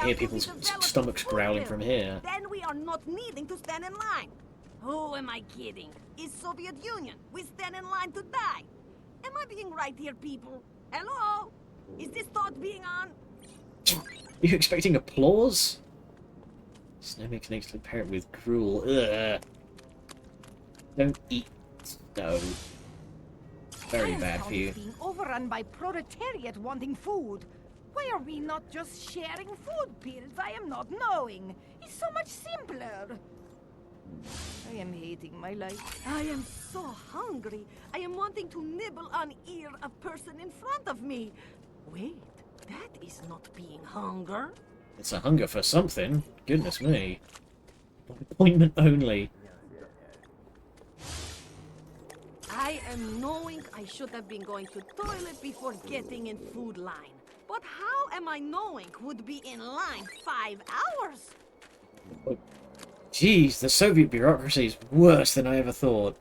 Hear people's stomachs growling from here. Then we are not needing to stand in line. Who am I kidding? It's Soviet Union. We stand in line to die. Am I being right here, people? Hello? Is this thought being on? Are you expecting applause? Snowman connects to the parent with gruel. Ugh. Don't eat snow. Very bad for you. Being overrun by proletariat wanting food. Why are we not just sharing food pills? I am not knowing. It's so much simpler. I am hating my life. I am so hungry. I am wanting to nibble on ear a person in front of me. Wait, that is not being hunger. It's a hunger for something. Goodness me. Appointment only. I am knowing I should have been going to toilet before getting in food line. But how am I knowing would be in line 5 hours? Jeez, the Soviet bureaucracy is worse than I ever thought.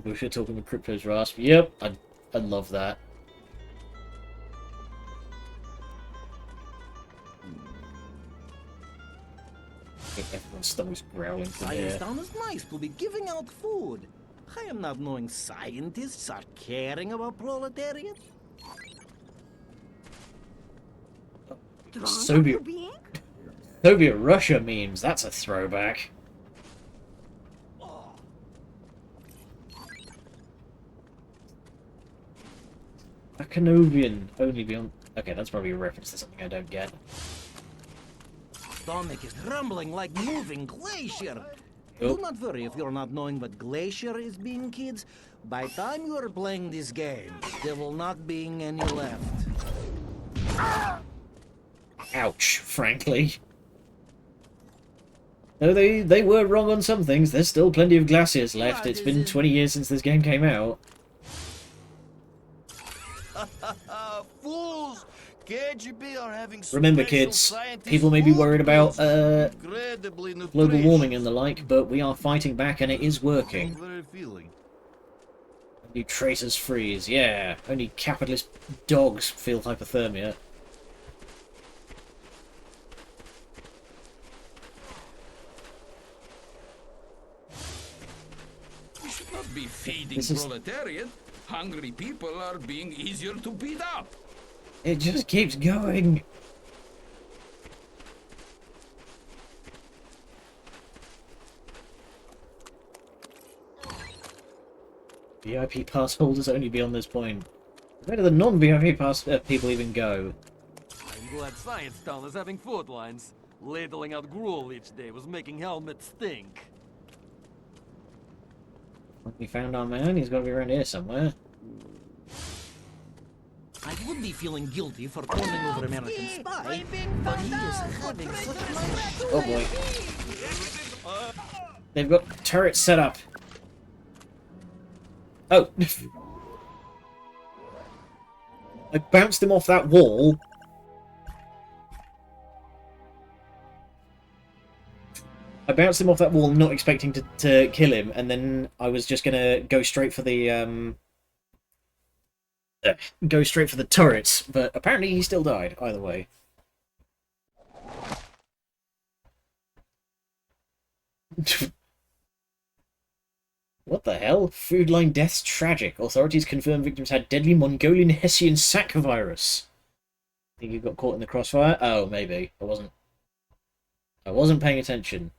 We should talk about Crypto's rasp. Yep, I love that. Everyone's stomach's growling from here. Science Town is nice to be giving out food. I am not knowing scientists are caring about proletariat. Soviet Russia memes, that's a throwback. A Canovian only beyond. Okay, that's probably a reference to something I don't get. Stomach is rumbling like moving glacier. Oh. Do not worry if you're not knowing what glacier is being, kids. By the time you are playing this game, there will not be any left. Ouch, frankly. Though they were wrong on some things, there's still plenty of glaciers left. It's been 20 years since this game came out. Fools! KGB are having Remember, kids, people may be worried about global warming and the like, but we are fighting back and it is working. Only traitors freeze, yeah. Only capitalist dogs feel hypothermia. We should not be feeding proletariat. Hungry people are being easier to beat up. It just keeps going. VIP pass holders only beyond this point. Where do the non-VIP pass people even go? I'm glad Science Town is having food lines. Ladling out gruel each day was making helmets stink. We found our man, he's got to be around here somewhere. I would be feeling guilty for calling over American spy, but he is having such nice... Oh boy. They've got turrets set up. Oh. I bounced him off that wall. I bounced him off that wall not expecting to kill him, and then I was just gonna go straight for the turrets, but apparently he still died, either way. What the hell? Food line deaths tragic. Authorities confirm victims had deadly Mongolian Hessian sac virus. Think you got caught in the crossfire? Oh, maybe. I wasn't paying attention.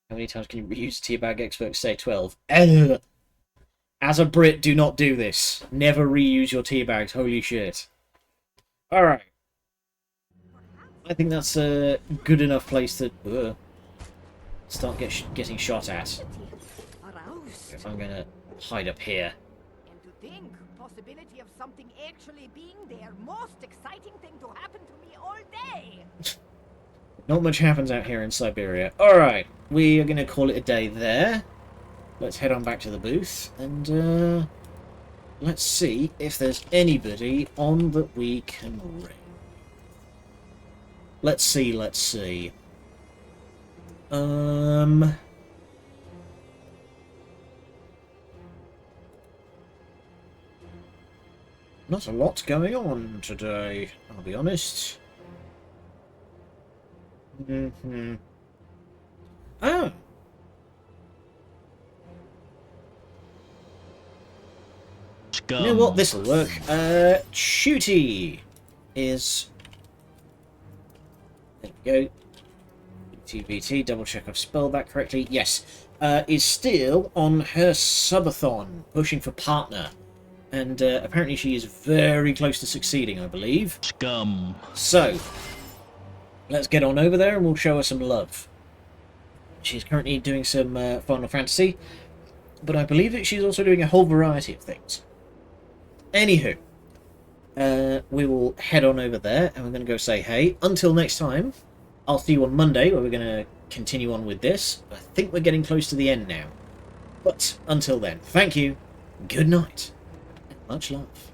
How many times can you reuse teabag? Experts say 12. Ugh. As a Brit, do not do this. Never reuse your teabags. Holy shit. Alright. I think that's a good enough place to start getting shot at. I'm gonna hide up here. And to think, possibility of something actually being there, most exciting thing to happen to me all day. Not much happens out here in Siberia. Alright, we are gonna call it a day there. Let's head on back to the booth, and let's see if there's anybody on that we can ring. Let's see. Not a lot going on today, I'll be honest. Oh! You know what? This'll work. Shooty is... There we go. TBT, double check I've spelled that correctly. Yes. Is still on her subathon, pushing for partner. And apparently she is very close to succeeding, I believe. Scum. So, let's get on over there and we'll show her some love. She's currently doing some Final Fantasy, but I believe that she's also doing a whole variety of things. Anywho, we will head on over there, and we're going to go say hey. Until next time, I'll see you on Monday, where we're going to continue on with this. I think we're getting close to the end now. But until then, thank you, good night, and much love.